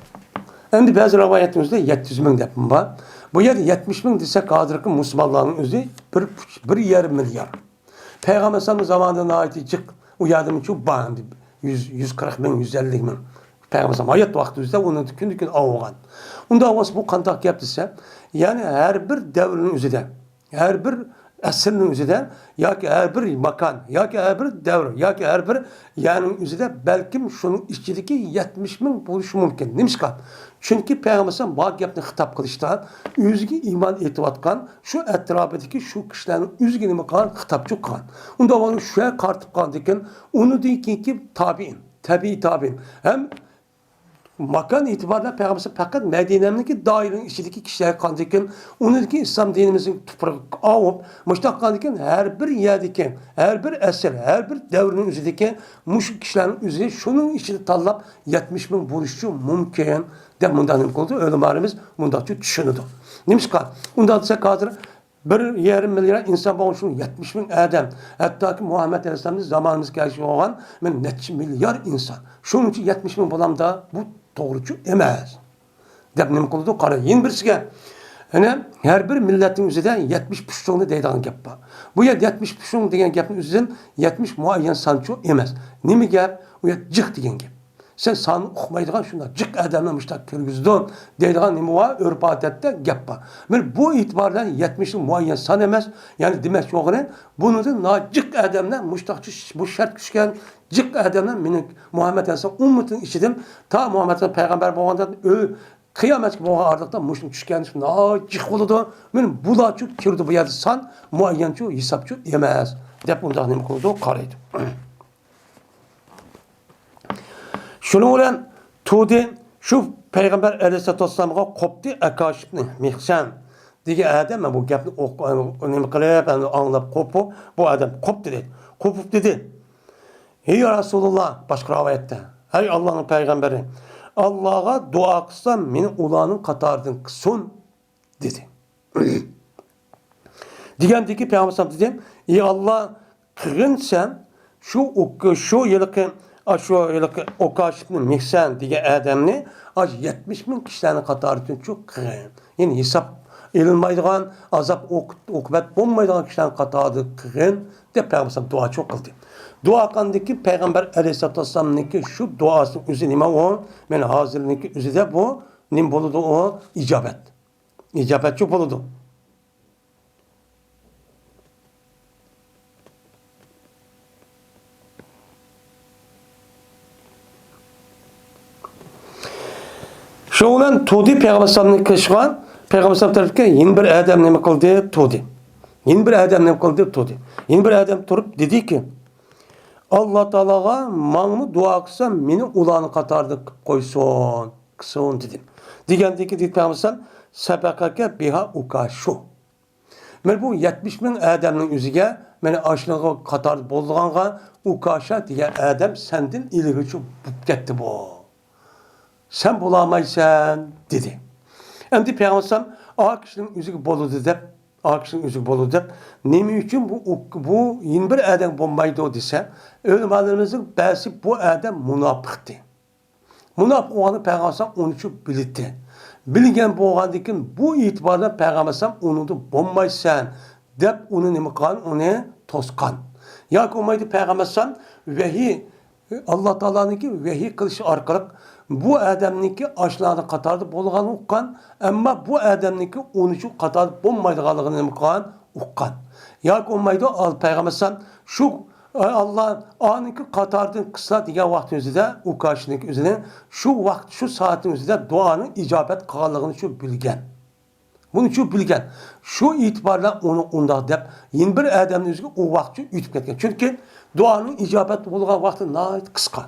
Endi bazı rivoyatimizda 700 ming deb bor. Bu yer 70 ming desek hozirgi musulmonlarning o'zi 1,5 milyar. Peygamber sallallahu zamanında ait çık uyadım çok bağımdı. 140 bin, 150 bin. Peygamber sallallahu hayat vaktimizde onu gün avgan. Onda avası bu kantak yaptıysa yani her bir devrin üzerinde, her bir asrın üzerinde ya ki her bir makan, ya ki her bir devr, ya ki her bir yani üzerinde belki şunun içindeki 70 bin buluşu mümkün. Neymiş kan? Çünkü Peygamber sallallahu yaptığını hitap kılışta üzgü iman etivatkan şu etrafındaki şu kişilerin üzgü nime kan hitapçı kan. Onda onu şöyle kartıp kan diken onu diyor ki tabi'in, tabi tabi'in. Hem makan itibarıyla Peygamber fakat Medine'deki dairenin içindeki kişiler kandikken onundaki İslam dinimizin tuprağı alıp müştak kandikken her bir yerdeki her bir eser her bir devrinin üzerindeki muş kişilerin üzerinde şunun içinde tallap 70 bin buluşçu mümkün de bundan imkanı ölemarimiz bundan çok düşünüdü. Neymiş kan? Ondan ise kadar bir yarım milyar insan oluşun 70 bin adam. Hatta ki Muhammed Aleyhisselam'ın zamanımız gelişi olan neçe milyar insan. Şunun için 70 bin bulam da bu doğrucu emez. Dep nim kıldı qara yen birsiga. Ana her bir milletin üzerinden 70 pushto'ni deydigan gap bor. Bu yer 70 pushto'n degan gapning o'zidan 70 muayyan sancho emas. Nima gap? U yer jiq degan gap. Sen sonni uqmaydigan shunda jiq adamni mushtaq kirgizdin deydigan nima bor? Urf odatda gap bor. Men bu e'tibordan 70 muayyan son emas. Ya'ni demak yo'g'ini bunidan nojiq adamdan mushtaqchi bu shart tushgan jiq adamdan meni Muhammed Aleyhisselam ummatin ichidan ta Muhammed payg'ambar bo'lgandan qiyomatga bo'lgan orliqda mushni tushgan jiq bo'ladi. Men bularchu kirdi bu yerda son muayyanchu hisobchu emas deb undaq nima qildi qaraydi. Şunun bilan tudi shu payg'ambar alayhissalatu vassalamga qopdi akashibni mehsan degan adam bu gapni nima qilib anglab qo'pib bu adam qopdi dedi. Qopib dedi. Ey Rasulullah başka rivayette. Ey Allah'ın peygamberi. Allah'a dua kılsam beni ulanın katardan kılsın dedi. Diyemdeki peygamber dedi. Ey Allah kılın sen şu yılki o kaşıklı mihsen diye adamni 70 bin kişilerin katardan çok kılın. Yani hesap edilmeydiğen azap okubat bulmaydiğen kişilerin katardan kılın diye peygamber dua çok kıldı. Dua kandaki Peygamber Aleyhisselatü Vesselam'nınki şu duasının üzerine o, men hazırlığındaki üzerinde bu, nim boludu o icabet. İcabetçi boludu. Şu olan tudi Peygamber Aleyhisselam'ın kışıgan, Peygamber Aleyhisselam tarafından yeni bir adam nemi kıldı tudi. Yeni bir adam nemi kıldı tudi. Yeni bir adam durup dedi ki, Allah Teala'ga mağmı dua kılsam beni ulanı katardı koysun, kılsın dedim. Diyendeki dedi Peygamber sebekake biha ukaşu. Men bu 70 bin adamın üzüge meni aşlığı katardı bolduğanğa ukaşa diye adam sendin ilgici bup gitti bu. Sen bulamaysan dedi. Endi Peygamber ağa kişinin üzüge boludu dep akışın üzük bolu dep nemi için bu 21 adam bombaydı o dese ölümalarımızın belki bu adam münafıktı. Münafık olanı Peygamber 13'ü bildi. Bilgen boğandikin bu itibarla Peygamber onu da bombaysan dep onu nemi kan onu toskan. Ya ki olmaydı Peygamber vahiy Allah Teala'nınki vahiy kılışı arkalık bu adamniki aşlarını katardı bolğanı uqqan, ama bu adamniki 13'ü katardı bolmaydıqanlığını uqqan, uqqan. Ya ki olmaydı al Peygamber şu Allah anınki katardı kısa diye vaktin üzerinde uqqaşınınki üzerine şu vakt şu saatin üzerinde duanın icabet qağanlığını şu bilgen. Bunu şu bilgen. Şu itibarla onu onda dep 21 adamın üzerine o vaktçı ütüp ketken. Çünkü duanın icabet bolğan vakti nahayet kısa.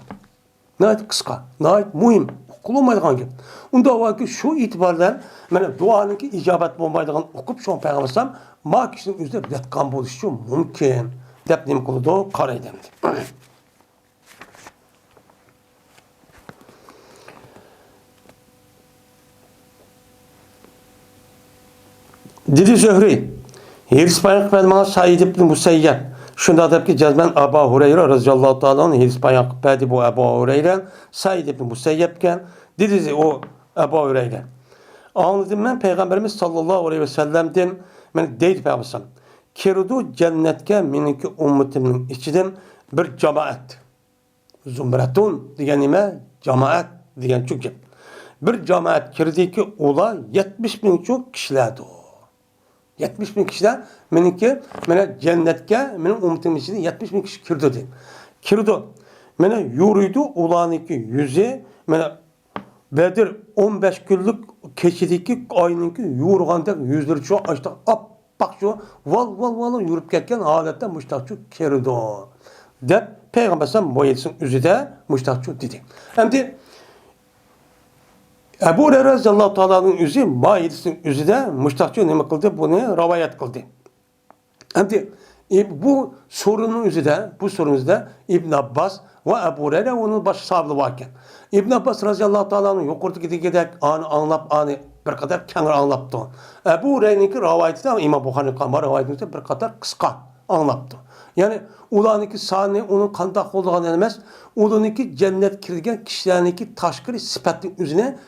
Nahayet kısa, nahayet mühim. qılınmaydigan gap. Unda varki şu itibardan mana duaniki ijobat bo'lmaydigan o'qib shu payg'ambar ma kishining o'zida bilatgan bo'lishi mumkin deb nima qildi qaraydi. Dedi Zöhri, Hirs Peygamber bana Said ibn Musayyab. Şunda da ki cezmen Abu Hureyre radıyallahu ta'ala onun Hirs Peygamber bu Abu Hureyre Said ibn Musayyabken dedi o Abu Hureyre. Anladım ben Peygamberimiz sallallahu aleyhi ve sellem'den ben deydi Peygamber. Kirdu cennetke miniki ümmetimin içinden bir cemaat. Zumratun diyen nime? Cemaat diyen çok gep. Bir cemaat kirdi ki ola 70 bin çok kişilerdi o. 70 bin kişiler meniki mene cennetke menin ümmetimin içinden 70 bin kişi kirdi dedi. Kirdi. Mene yürüydü ulaniki yüzü mene Bedir 15 günlük keçideki ayınınki yurgandek yüzleri çok açtı. Bak şu val yürüp ketken adette müştakçı kirdi. De Peygamber sen bu yetsin üzüde müştakçı dedi. Hem de Ebu Hureyre radıyallahu ta'ala'nın üzü Maides'in üzü de müştakçı ne kıldı? Bunu rivayet kıldı. Hem de bu sorunun üzü de İbn Abbas ve Ebu Hureyre onun başı sahibi varken İbn Abbas radıyallahu ta'ala'nın yukarıda gidek anı anlap anı bir kadar kenar anlattı. Ebu Hureyre'ninki rivayeti de İmam Bukhari'nin kamar rivayetinde bir kadar kısa anlattı. Yani ulaniki sahne onun kandak olduğunu demez. Ulaniki cennet kirgen kişilerinki taşkırı sipetin üzerine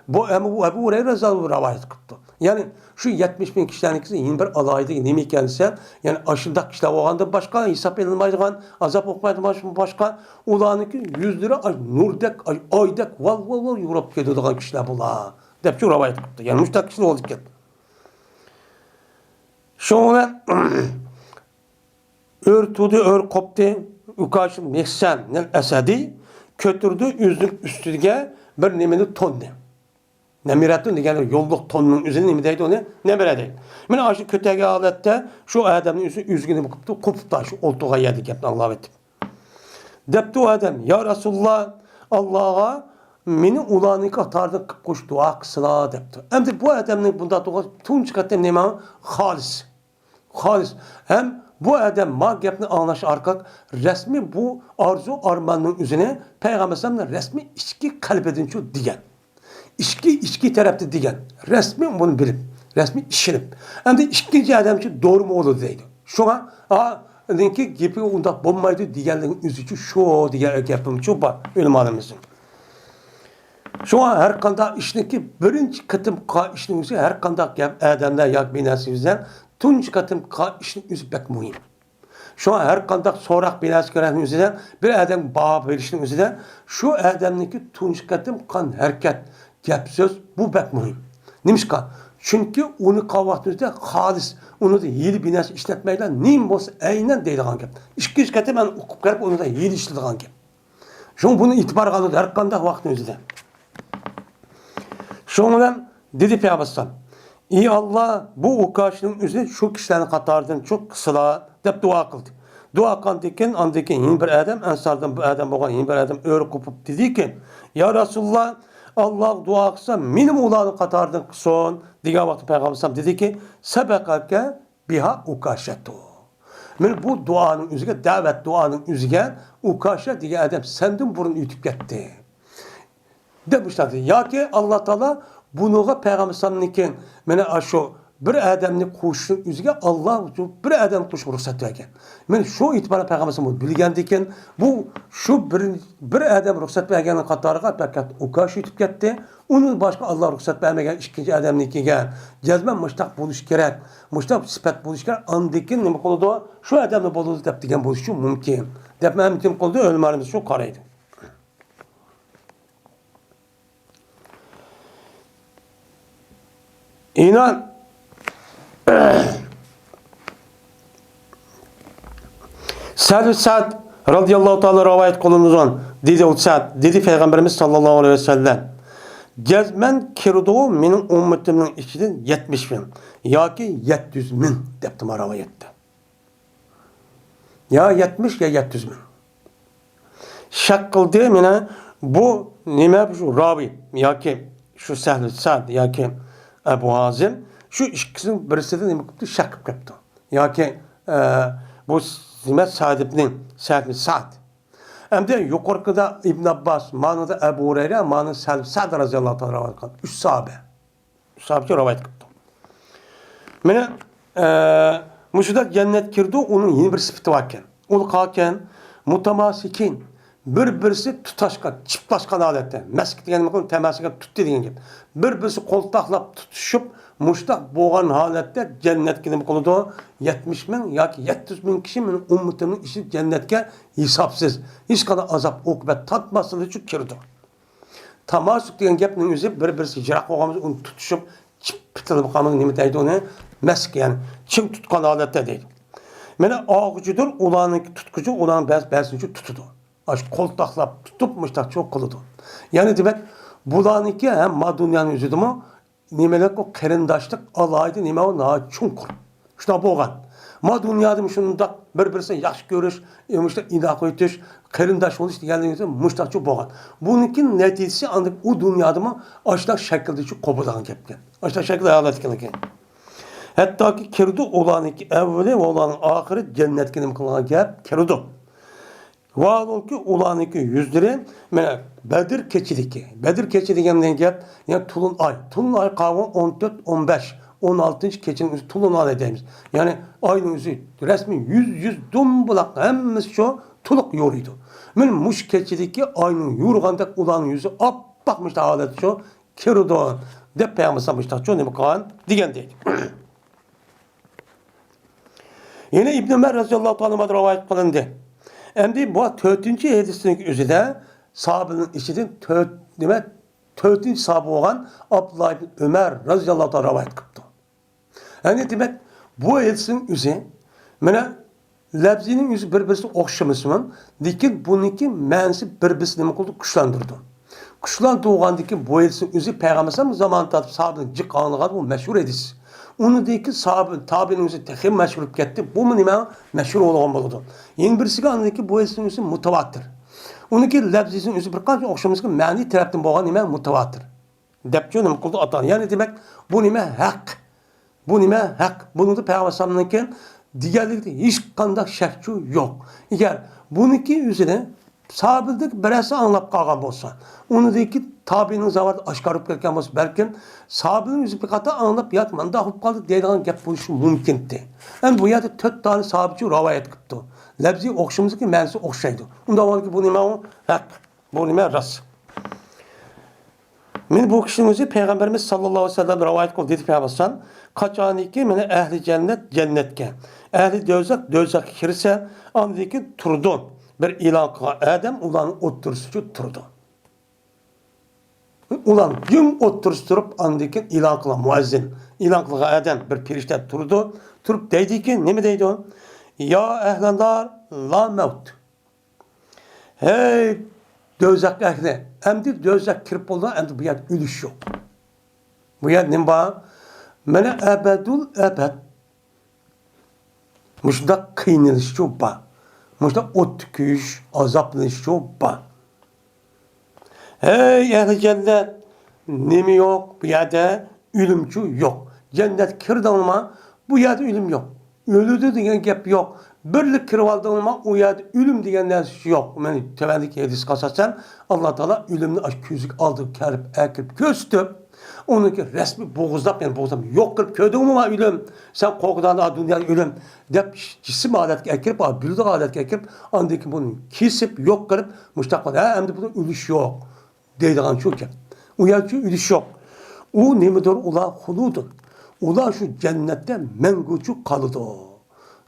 bu Ebu Hureyre radıyallahu rivayet kıldı. Yani şu 70 bin kişilerinki yine bir alaydı nemi kendisi. Yani aşırıda kişiler oğanda başka, hesap edilmeydiğen, azap okumaydiğen başka. Ulaniki yüzleri nurdek, aydek, val yürüp gidiyordu kişiler bunlar. Dep şu rivayet kıldı. Yani müştak kişiler olduk ki. Sonra ör koptu, ukaşım Mehsen Esedi kötürdü yüzün üstüge bir nemini tondu. Nemiratun diye yolluk tonunun üzerine nemideydi onu nemiredeydi. Mene aşı kötege alette şu adamın üzgünü koptu, koptu şu oltuğa yedik yaptı Allah'a ettim. Depti o adam ya Resulullah Allah'a meni ulanı katardı koş dua kısıla depti. Hem de bu adamın bunda dua tun çıkarttı neme halis. Halis. Hem bu adam ma gapni anlaş arkak resmi bu arzu armanın üzerine Peygamber resmi içki kalbedin şu diyen. İçki tarafta diyen. Resmi bunu bilip, resmi işinip. Hem de ikinci adam için doğru mu olur deydi. Şu an linki gibi onda bombaydı diyenlerin üzücü şu diye yapım çok var ölüm alemimizin. Şu an her kanda işindeki birinci katım işinin üzeri her kanda adamlar yak binası yüzden tunç katım işinin üzeri pek mühim. Şu an her kandak sorak binası gören üzerinden bir adam bağ verişinin üzerinden şu adamdaki tunç katım kan hareket gap söz bu pek mühim. Nimişka? Çünkü onu kavvatınızda halis, onu da yedi binası işletmeyle neyim olsa aynen deydiğen gap. İşkiş katım ben okup garip onu da yedi işlediğen gap. Şu bunu itibar kaldı her kandak vaktin üzerinden. Şundan dedi Peygamber İyi Allah bu ukaşının üzerine şu kişilerin katardan çok kısıla dep dua kıldı. Dua kıldıkken andaki yeni bir adam ensardan bu adam olan yeni bir adam öyle kopup dedi ki ya Resulullah Allah dua kılsa benim ulanı katardan kıson diye vakti Peygamber dedi ki sebekake biha ukaşetu. Men bu duanın üzerine davet duanın üzerine ukaşe diye adam senden burun ütüp gitti. Demişlerdi. Ya ki Allah Teala bunuğa Peygamber sallallahu mene şu bir adamni kuşun üzerine Allah bir adam kuş ruhsat vergen. Men şu itibaren Peygamber sallallahu bilgendiken bu şu bir adam ruhsat vergenin katarıga fakat ukaş yetip gitti. Onun başka Allah ruhsat vermegen ikinci adamnikiga cezmen müştak buluş gerek. Müştak sifat buluş gerek. Andikin nima qoldu? Şu adamni boludu dep degen buluşu mümkün. Dep mümkün qoldu ölmarimiz şu qaraydı. İnan Sa'd radıyallahu ta'ala rivayet kılınızdan dedi Peygamberimiz sallallahu aleyhi ve sellem gezmen kirduğu benim ümmetimin içinden 70 bin ya ki 700 bin deptim rivayette. Ya 70 ya 700 bin. Şak kıldı mene Bu nima şu ravi yoki şu Sahl Sa'd yoki Abu Hazim şu ikkisining birisida nima qilibdi? Shak qilib ketdi. Yoki bu nima Sa'd ibn Sahl Sa'd. Endi yuqorida İbn Abbas, manada Abu Hurayra, manada Sahl Sa'd radhiyallohu ta'ala rivoyat qildi. 3 sahabe. 3 sahabe rivoyat qildi. Mana mushunda cennet kirdi, onun yeni bir sıfatı varken. Ol kalken mutamasikin bir-birisi tutaşkan, çıplaşkan halette. Mesk degan nima temasiga tutdi degan gap. Bir-birisi qo'ltaqlab tutuşup mushtaq bo'lgan holatda jannatga nima qiladi? 70 ming yoki 700 ming kishi meni ummatimning ishi jannatga hisobsiz, hech qanday azob oqibat tatmaslik uchun kirdi. Tamasuk degan gapning o'zi bir-birisi jiroq bo'lganmiz, uni tutishib chipitilib qolgan nima deydi uni? Mesk yani chim tutgan holatda deydi. Mana og'uchidir, ularning tutquchi, ularning ba'zisi tutadi. Aş qo'ltaqlab tutib mushtaq cho'q qiladi. Ya'ni demak, bularniki ham ma dunyoning o'zidami nimalar o qarindoshlik alaydi nima u chunqur. Shuna bo'lgan. Ma dunyoda shundoq bir-birini yaxshi ko'rish, mushtaq inoq etish, qarindosh bo'lish deganligi mushtaqchi bo'lgan. Buniki natijasi aniq u dunyodami ashla shaklda shu qo'bulagan gapgan. Ashla shaklda holat ekan. Hattoki kirdi ularniki avvali va ularning oxiri jannatga nima qilgan gap kirdi. Vaadol ki ulaniki yüzleri, mana Bedir keçidiki. Bedir keçi degandan gap, yani tulun ay. Tulun ay kavga 14, 15, 16. keçinin üzü tulun ay deymiz. Yani ayın üzü resmi 100 dumbulak hemmesi şu tuluk yoruydu. Mana muş keçidiki ayın yurganda ulanın yüzü bakmış da halet şu kirudon dep peygamberimiz da şu nima qilgan degan deydi. Yine İbn Ömer radhiyallohu anhu rivoyat qilindi. Endi bu 4. hadisning o'zida sahabenin ichidan 4. sahabe bo'lgan Abdullah ibn Ömer radhiyallohu anhu rivoyat qildi. Yani demek bu hadisning o'zi mana labzining o'zi bir-birisi o'xshamasman, lekin buniki ma'nosi bir-birini nima qildi? Kuchlantirdi. Kuchlantirgandan bu hadisning o'zi payg'ambar zamonida sahabening jiqqanligan bu mashhur hadis. Unudaki sahabe, tabi'nin özü tehim meşhur etti. Bu mu nima meşhur olan buldu. Yeni birisi ki bu esin özü mutavatir. Onunki lebzisinin özü bir qancha o'xshamizga ma'ni tarafdan bo'lgan nima mutavatir. Deb nima qildi atan. Yani demek bu nima haq. Bu nima haq. Buningda payg'ambar sallallohu deganlikda hech qanday shakchu yo'q. Agar buniki o'zini sahabelik birasi anlab qolgan bo'lsa, unidagi tabi'nin zavarda oshkor bo'lib ketgan bo'lsa, balkim sahabening o'zi bir qator anlab yotmanda olib qoldi deydigan gap bo'lishi mumkin-di. Endi bu yerda 4 tane sahabechi rivoyat qilibdi. Labzi o'xshamizki, ma'nosi o'xshaydi. Unda bo'lki bu nima haq, bu nima rost. Men bu kishining o'zi payg'ambarimiz sallallohu alayhi vasallam rivoyat qildi dedi payg'ambar. Qachoniki meni ahli jannat jannatga, ahli do'zaxga kirsa, andiki turdi. Bir ilan qilgan adam ularni o'ttirishga turdi. Ulan yum o'ttirib andikin ilan qilgan muazzin, ilan qilgan adam bir perishta turdi. Turib deydiki, nima deydi u? Ya ahlandar la maut. Hey do'zax ahli, endi do'zax kirib bo'ldi, endi bu yerda o'lish yo'q. Bu yerda nima bor? Mana abadul abad. Mushunda qiynalish bor. Mushunda o't kuyish, azoblanish bor. Hey ehli cennet, nemi yok, bu yerde ölümcü yok. Cennet kirdi ama bu yerde ölüm yok. Ölüdü diyen gap yok. Birlik kirvaldı ama o yerde ölüm diyen neresi yok. Yani tevendeki hadis kasasen Allah Teala ölümünü aç küzük aldı, kerip, ekip, göstüp. Onunki resmi boğuzlap, yani boğuzlap yok kırıp köydün ama ölüm. Sen korkudan da dünyada ölüm. Dep cisim aletki ekip, bülüdük aletki ekip. Andaki bunu kesip, yok kırıp, müştakla. Hem de bunun ölüş yok. Deydiğen çok ya. Uyarıcı ölüş yok. O nemidir? Ula huludur. Ula şu cennette mengucu kalıdı.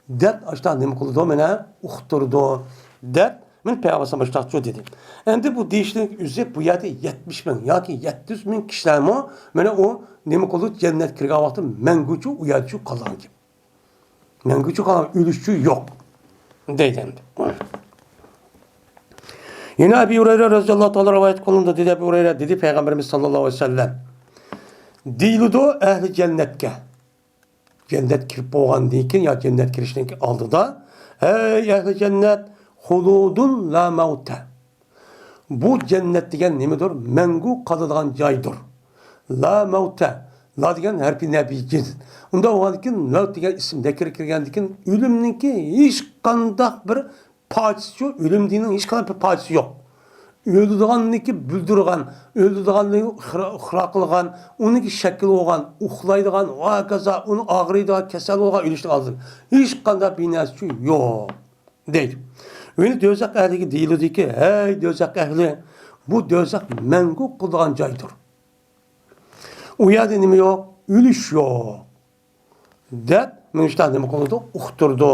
Dert açtan nemi kılıdı? Mene uxturdu. Dert men peygamber baştakçı dedi. Endi bu değişiklik üzeri bu yerde 70 bin ya ki 700 bin kişiler mi? Mene o nemi kılıdı? Cennet kirga vakti mengucu uyarıcı kalan gibi. Mengucu kalan ölüşçü yok. Deydendi. Yine Ebu Hureyre radhiyallahu ta'ala rivayet kılındı dedi Ebu Hureyre dedi Peygamberimiz sallallahu aleyhi ve sellem. Deyildi ehli cennetke. Cennet kirip boğan deyken ya cennet kirişinki aldı da. Ey ehli cennet huludun la mevte. bu cennet degan nimadir? Mangu qoladigan joydir. La mavta. La degan harfi nabiyyin. Unda o'g'ankin mavt degan ism nakir kirgandikin o'limniki hech qanday bir parçası yok. Ölüm dinin hech qanday bir parçası yok. Öldürdüğanniki bildirgan, öldürdüğanniki ixra qilgan, uniki shakl olgan, uxlaydigan, va kaza, uni og'riydigan, kasal olgan o'lishni oldi. Hech qanday bir narsa yo'q. Deydi. Öyle dozaq ahliga deyildiki, "Hey dozaq ahli, bu dozaq mangu qilgan joydir." U yerda nima yo'q? O'lish yo'q. Deb, men ishlar nima qildi? Uqtirdi.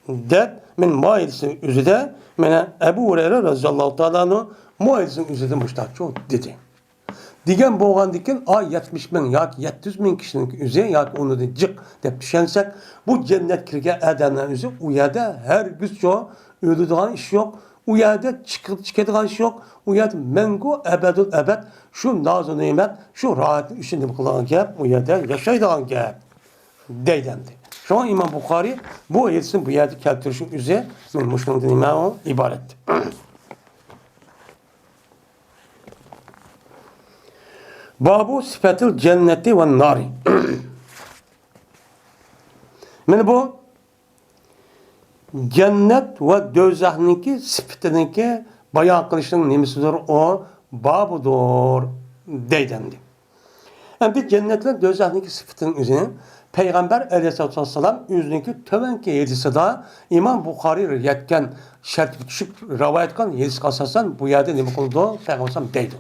Deb, men moyilsin o'zida, mana Abu Hurayra roziyallohu ta'ala moyilsin o'zida mushtaqcho dedi. Degan bo'lgandikin, 70 ming yoki 700 ming kishining o'zi yoki uni jiq deb tushunsak, bu jannat kirgan odamlar o'zi u yerda hargiz o'ladigan ish yo'q. U yerda chiqadigan ish yo'q. U yerda mangu abadul abad shu noz ne'mat, shu rohat uchun nima qilgan gap, u yerda yashaydigan gap deydi. Şu an İmam Bukhari bu ayetsin bu yerde keltirişin üzere men Müslim'den imamı ibaret. Babu sıfatil cenneti ve nari. Men bu cennet ve dözahniki sıfatınınki bayan kılışının nemisidir o babudur deydendi. Yani bir cennetle dözahniki sıfatının üzerine Peygamber Aleyhisselatü Vesselam yüzündeki tövenki yedisi da İmam Bukhari yetken şart düşüp rivayet etken yedisi kasasan bu yerde ne oldu? Peygamber Aleyhisselam deydi.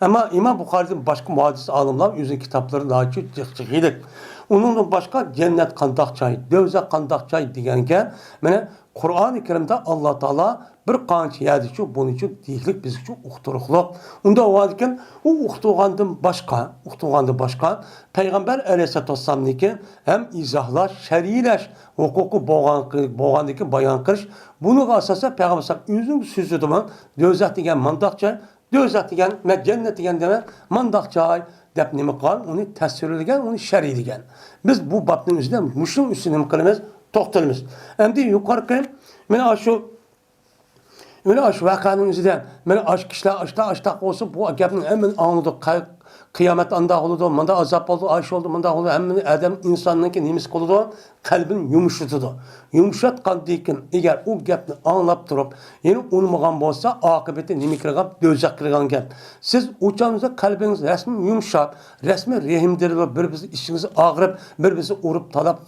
Ama İmam Bukhari'nin başka muhaddis alımlar yüzün kitapları daha çok çıkıyorduk. Onun başka cennet kandak çay, dövze kandak çay diyenken Kur'an-ı Kerim'de Allah Teala bir qancha yerde şu bunun için diyiklik biz için uqturuqluq. Onda o varken o uqtuğandan başka Peygamber Aleyhisselatü Vesselam'niki hem izahlar, şeriler, hukuku boğandaki bayan kırış. Bunu asasa Peygamber Aleyhisselam üzüm sözü demen dövzat degen mandak çay, dövzat degen cennet degen demen mandak çay dep nima qal, onu tasvirlegen, onu şeriydigen. Biz bu babның üzerinde muşun üstüne kılımız, toxtalımız. Endi yukarı men şu vakanın üzerinde men kişiler açta olsa bu gapning hemen anladı. Kıyamet anda oldu, manda azap oldu, aş oldu, manda oldu. Hemen adam insanınki nimesi oldu, kalbin yumuşatıdı. Yumuşatkan deyken eğer o gapni anlap durup, yani unutmagan bolsa akıbeti nime kirgan, dözak kirgan gap. Siz uçağınızda kalbiniz resmi yumuşap, resmi rehimdirip, bir-birisi işinizi ağırıp, bir-birisi urup talap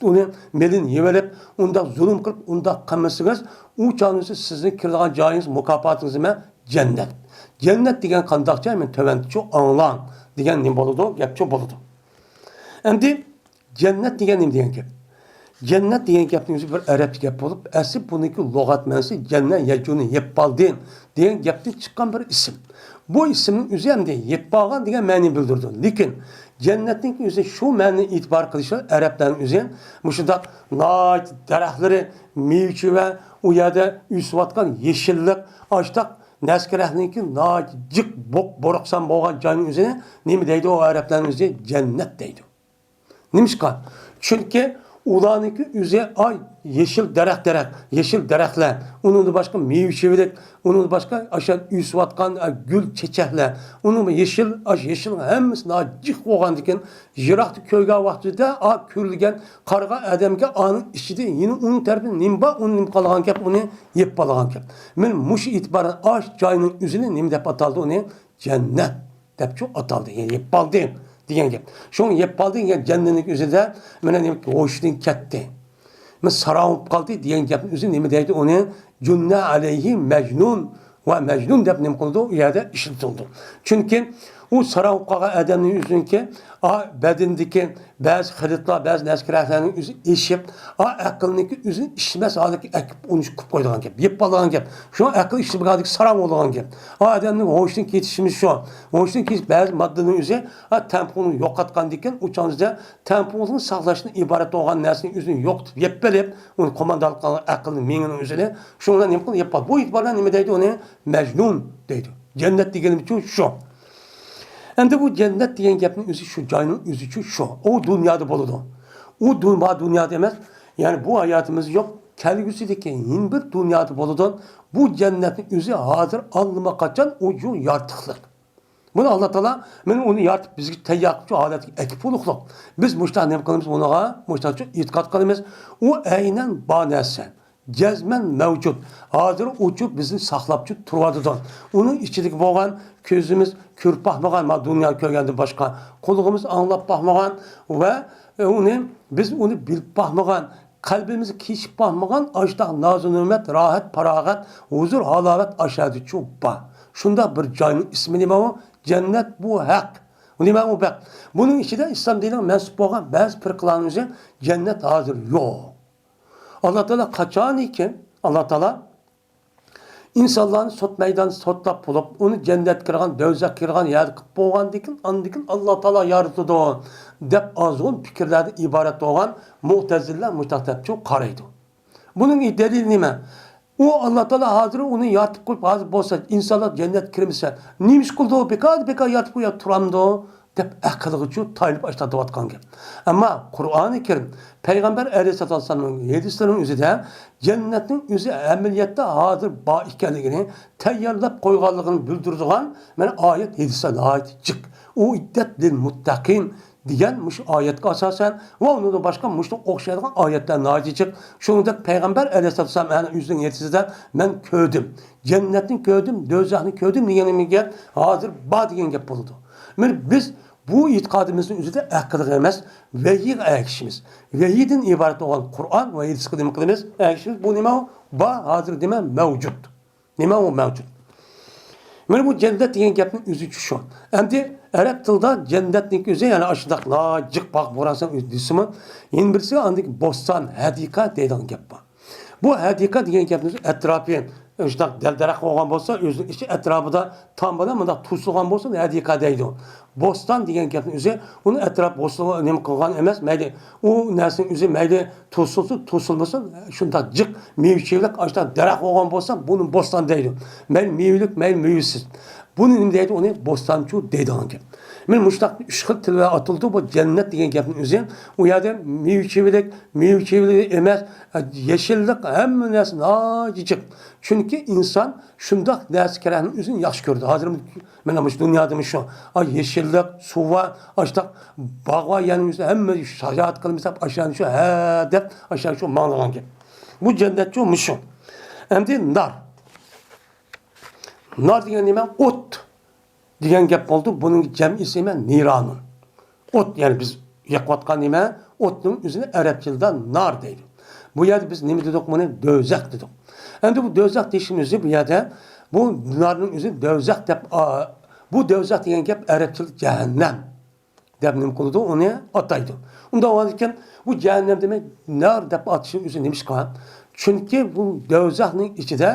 onu melin yevelip, onda zulüm kırıp, onda kalmasınız. Uçağınızda sizin kirgan cayınız, mukafatınız cennet. Cennet degen kandakça hemen töventiço anlan degen ne boludu? Gapço boludu. Endi cennet degen ne degen gap? Cennet degen gapning bir Arap gap bolup, asli buniki lug'at ma'nosi cennet yecuni yeppaldin degen gapdan chiqqan bir isim. Bu ismning o'zi ham yeppalgan degan ma'ni bildirdi. Lekin cennetning o'zi shu ma'ni e'tibor qilishi Arablarning o'zi mushunda nayt daraxtlari, mevchi va u yerda o'sayotgan yeshillik, açtaq Neskerahninki nacık boruqsan bo'lgan joyning o'zini nima deydi o Arablarning o'zi cennet deydi. Nimishqa? Chunki ularniki o'zi yeşil daraxtlar, onun başka mevchilik, onun başka aşağı üsvatgan gül çiçekler, onun yeşil hammasi nacık bo'lgandikin yiroqda ko'ygan vaqtida ko'rilgan qarg'a odamga aniq ichida yine uning tarafin nimba uning qolgan gap uni yeb qolgan gap. Men mush itiboran joyning o'zini nima deb ataldi uni cennet deb ataldi. Yani yeb qoldi degan gap. Shuni yeb qoldi degan jannatning o'zida mana nima ho'shdan ketdi. Men sarayıp kaldı diyen gapning o'zi nima deydi uni junna alayhi majnun va majnun deb nima qildi u yerda ishlatildi. Chunki u sarayıp qolgan odamning o'ziniki badindagi ba'zi xiritlar, ba'zi naskarlarning o'zi eshib, aqlniki o'zini ishmas holiga akib uni qilib qo'ygan gap, yeb qolgan gap. Shu aql ishlamagandek sarang bo'lgan gap. Odamning ho'shdan ketishimiz shu. Ho'shdan ketish ba'zi moddaning o'zi tamponni yo'qotgandikan, o'changizda tamponni saqlashdan iborat bo'lgan narsaning o'zini yo'qitib, yeb bilib, uni qo'mondonlik qilgan aqlning mengining o'zini shundan nima qilib yeb qoldi. Bu e'tibordan nima deydi uni? Majnun deydi. Cennet deganim uchun shu. Endi bu cennet degan gapning o'zi shu joyning o'zi shu. O dünyada bo'ladi. O dunyoda emas. Yani bu hayatımız yok. kelgusideki yin bir dünyada boludan bu cennetin üzü hazır alnıma kaçan ucu yartıklık. Bunu Allah Teala men onu yartıp bizga tayyoqchi holatga ekib uluqliq. Biz muşta ne qilamiz unaga? Muşta e'tiqod qilamiz. U aynan bor narsa. Cezmen mevcut. Hazır uçup bizni saqlab turadigan. Onun ichidagi bo'lgan ko'zimiz ko'rib baxmagan, ma dunyo ko'rgandan boshqa, qo'ligimiz anglab baxmagan va biz uni bilib baxmagan, qalbimiz keshib baxmagan ashtaq nozu ne'mat, rohat, farog'at, huzur, halovat ashadi chuba. Shunda bir joyning ismi nima u? Cennet bu haq. Nima u baq? Buning ichida islom diniga mansub bo'lgan ba'zi firqalarning cennet hozir yo'q. Allah Teala qachon ekan? Allah Teala insanlarni sot maydonida sotlab bo'lib, uni jannatga kirgan, do'zaxga kirgan yer qilib bo'lgandan keyin Allah Teala yaratdi deb azg'un fikrlardan iborat bo'lgan Mu'tazillar mustaqtabchi qaraydi. Buning dalili nima? O Allah Teala hazır onu yaratib qo'yib, hazır bo'lsa, insonlar jannatga kirmasa, nima ish qildi? Bekor yaratib qo'yib turamdi deb aqlga tayinib ashlatayotgan gap. Ammo Qur'oni Karim Payg'ambar alayhisolamning hadislarning o'zida jannatning o'zi amaliyotda hozir bor ekanligini tayyorlab qo'yganligini bildiradigan mana oyat hadislar chiq. U iddat lil muttaqin degan mush oyatga asosan va undan boshqa mushga o'xshaydigan oyatlar chiq. Shunda Payg'ambar alayhisolam ana o'zining yetisida men ko'rdim. Jannatni ko'rdim, do'zaxni ko'rdim deganimga hozir bor degan gap bo'ldi. Men biz bu e'tiqodimizning o'zida aqlga emas, vahiyga ergishimiz. Vahiydan iborat bo'lgan Qur'on va hadisga nima qilamiz? Ergishimiz bu nima? Ba hozir nima mavjud. Nima u mavjud? Men bu cennet degan gapning o'zi shu. Endi arab tilida jannatning o'zi ya'ni ashundoq jiq baq bo'rasan desimi, endi birisi andik boston, hadika deydigan gap bor. Bu hadika degan gapning atrofi shundoq dal-daraxt bo'lgan bo'lsa, o'zining ichi atrofida tom bilan bundoq tusilgan bo'lsa, hadika deydi. Boston degan gapning o'zi uni atrof bo'slig'i nima qilgan emas, mayli u narsaning o'zi mayli to'silmasin, shundoq jiq mevchilik ashundoq daraxt bo'lgan bo'lsa, buni boston deydi. Mayli mevlik, mayli mevsiz. Buni nima deydi? Uni bostonchi deydigan gap. Men mushtaq 3 xil tilga atildi bu cennet degan gapning o'zi. U yerda mevchilik emas, yeşillik hamma narsa nojiq. Chunki inson shundoq narsa kerakni o'zini yaxshi ko'rdi. Hozir mana bu dunyoda shu yeşillik, suv va ashtoq bog' va yani hamma sayohat qilmasa ashani shu deb ashani shu ma'nolan gap. Bu jannatchi shu. Endi nar. Nar degan nima? O't degan gap bo'ldi. Buning jam'isi nima? Nironun. O't yani biz yoqayotgan nima? O'tning o'zini arabchilda nar deydi. Bu yerda biz nima dedik buni? Do'zax dedik. Endi bu do'zax deyishimiz bu yerda bu narning o'zi do'zax deb bu do'zax degan gap arabchil jahannam deb nima qildi? Uni ataydi. Unda o'zikan bu jahannam demak nar deb atishning o'zi nima qilgan? Chunki bu do'zaxning ichida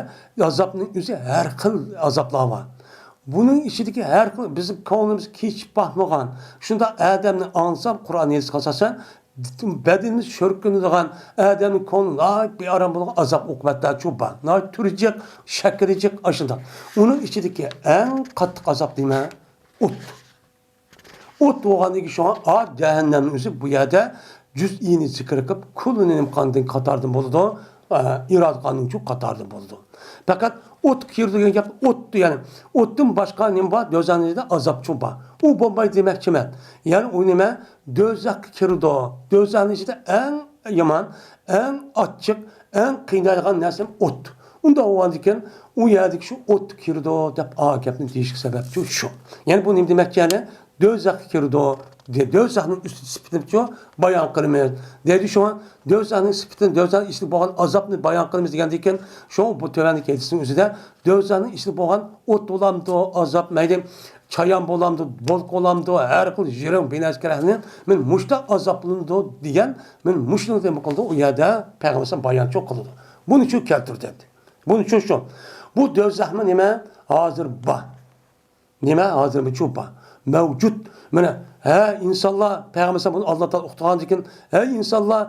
azobning o'zi har xil azoblar bor. Bunun ichidagi har xil bizim ko'nglimiz kechib baxmagan. Shunda Adamni ansam Qur'onni asosan bedenimiz şörkünüdüğün Adem'in konuğuna bir aram bulun azap okumakta çuba. Türecek, şekerecek aşında. Onun içindeki en katlık azap değil mi? Ot. Ot oğandaki şu an cehennemin üzü bu yerde cüz'ini zikirkip kulunun kandın katardım buldu. İrad kanun çok katardım buldu. Fakat ot kirdiğin yap ottu yani. Ottun başka ne var? Dözanlıcıda azap çuba. O bombayı demek kime? Yani o neme? Dözak kirdi o. Dözanlıcıda en yaman, en açık, en kıynayan nesim ot. Onda o andiken o yerdik şu ot kirdi o deyip yapının değişik sebep şu. Yani bu ne demek yani? Dözak kirdi o. Dözak'ın üstü spitini çoğu bayan kılımız. Dedi şu an Dözak'ın spitini, Dözak'ın içli boğan azapını bayan kılımız diyendiyken şu an bu tövenlik edisinin üzerinde Dözak'ın içli boğan ot olamdı, azap meydim, çayan bolamdı, bolk olamdı, her kıl jiren binaz kerahının men muşta azaplındı diyen men muşluğunu demek oldu. O yerde Peygamber'den bayan çok kıldı. Bunu çok keltirdi. Bunu çok şu. Bu Dözak'ın nime hazır ba. Nime hazır mı çok ba. Mevcut. Mene insanlar Peygamber bunu Allah'tan okuduğun için insanlar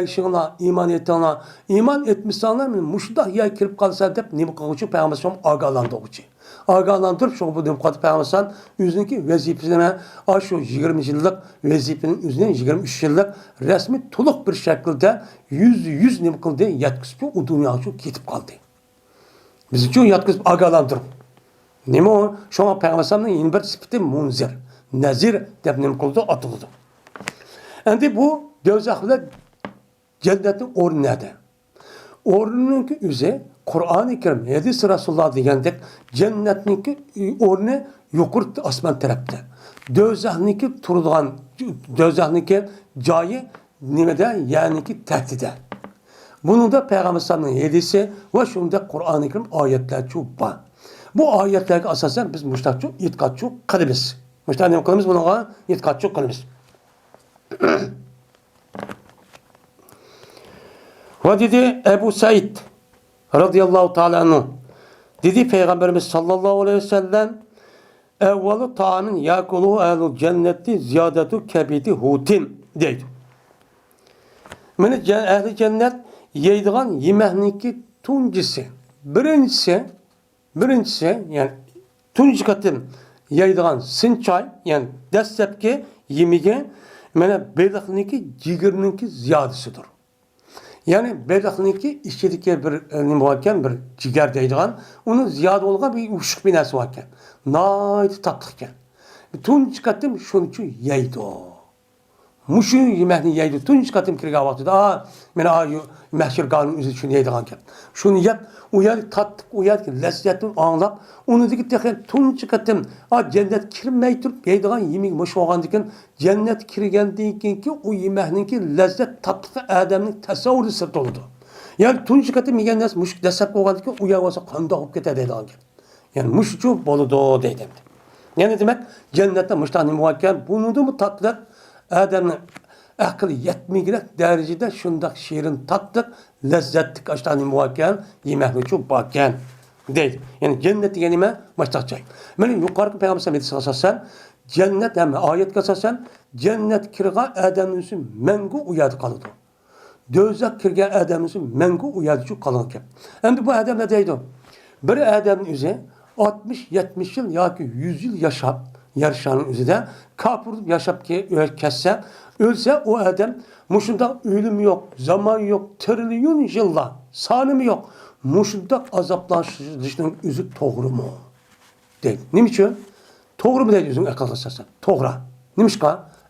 şuna iman ettiğine iman etmişler mi muşda ya kirip kalsa deyip ne bu kavuşu Peygamber agahlandı okucu. Ağalandırıp şu bu demokratik peygambersan üzünki vazifesine şu 20 yıllık vazifenin üzerine 23 yıllık resmi tuluk bir şekilde yüz nim kıldı yetkisi o dünya şu gitip kaldı. Biz için yatkısıp ağalandırıp. Nima o? Şuna peygambersanın yeni bir sıfatı munzir, nazir deb nim kıldı atıldı. Endi bu dozaklar cennetin ornu nerede? Ornunki üzeri Kur'an-ı Kerim, hadis Resulullah degandek cennetniki ornu yuqur asman tarafta. Dozaxniki turadigan dozaxniki joyi nimada? Ya'niki tahtida. Bunun da Peygamber sallallahu aleyhi ve sellem hadisi ve şunda Kur'an-ı Kerim ayetler çok var. Bu ayetlerge asasen biz müştakçı itikadçı kılımız. Müştakçı ne kılımız? Buna itikadçı kılımız. Ve dedi Ebu Said radıyallahu ta'ala anhu. Dedi Peygamberimiz sallallahu aleyhi ve sellem evvelu ta'amin yakuluhu ehlul cenneti ziyadetu kebidi hutin deydi. Yani ehli cennet yeydiğen yemeğinki tuncisi. Birincisi yani tunci katın yeydiğen sinçay yani destepki yemeği yani bedahniki cigirninki ziyadesidir. Yani bedahniki işçideki bir nimuhakken bir ciger deydiğen onun ziyade olga bir uşuk binası varken. Naydı tatlıkken. Tunci katın şunun için yeydi o. Muşu yemeğini yeydi. Tunç katım kirga vaxtida. Mena mahşer qanun üzü şunu yeydi qanken. Şunu yap, uyar tattık, uyar ki lezzetini anlap. Onu deki tekrar tunç katım. Cennet kirmey turp yeydiğen yemek muş olğan diken cennet kirgendiğin ki o yemeğinin lezzet tatlığı adamın tasavvuru sırt oldu. Yani tunç katım yiyen nas muş desep olğan diken uyar olsa qanda olup keter deydi qanken. Yani muş çok boludu deydi. Yani demek cennette muştani muhakken bunu da mı tatlılar adamın aklı yetmeyecek derecede şundak şiirin tattık, lezzetlik açtığını muhakken yemekli çok bakken deydi. Yani cennet yenime başlayacak. Yani yukarı Peygamber sallallahu aleyhi ve sellem cennet hem ayet kasasen cennet kirga adamın için mengu uyadı kalıdı. Dözek kirga adamın için mengu uyadı çok kalıdı. Hem bu adam ne deydi? Bir adamın üzeri 60-70 yıl ya ki 100 yıl yaşanın üzerinde kapırıp yaşap ki kesse ölse o adam muşunda ölüm yok, zaman yok, trilyon yıllar sanımı yok. Muşunda azaplaşışının üzü doğru mu? Değil. Niçin? Doğru mu değil üzün akıl esasen? Doğru. Niçin?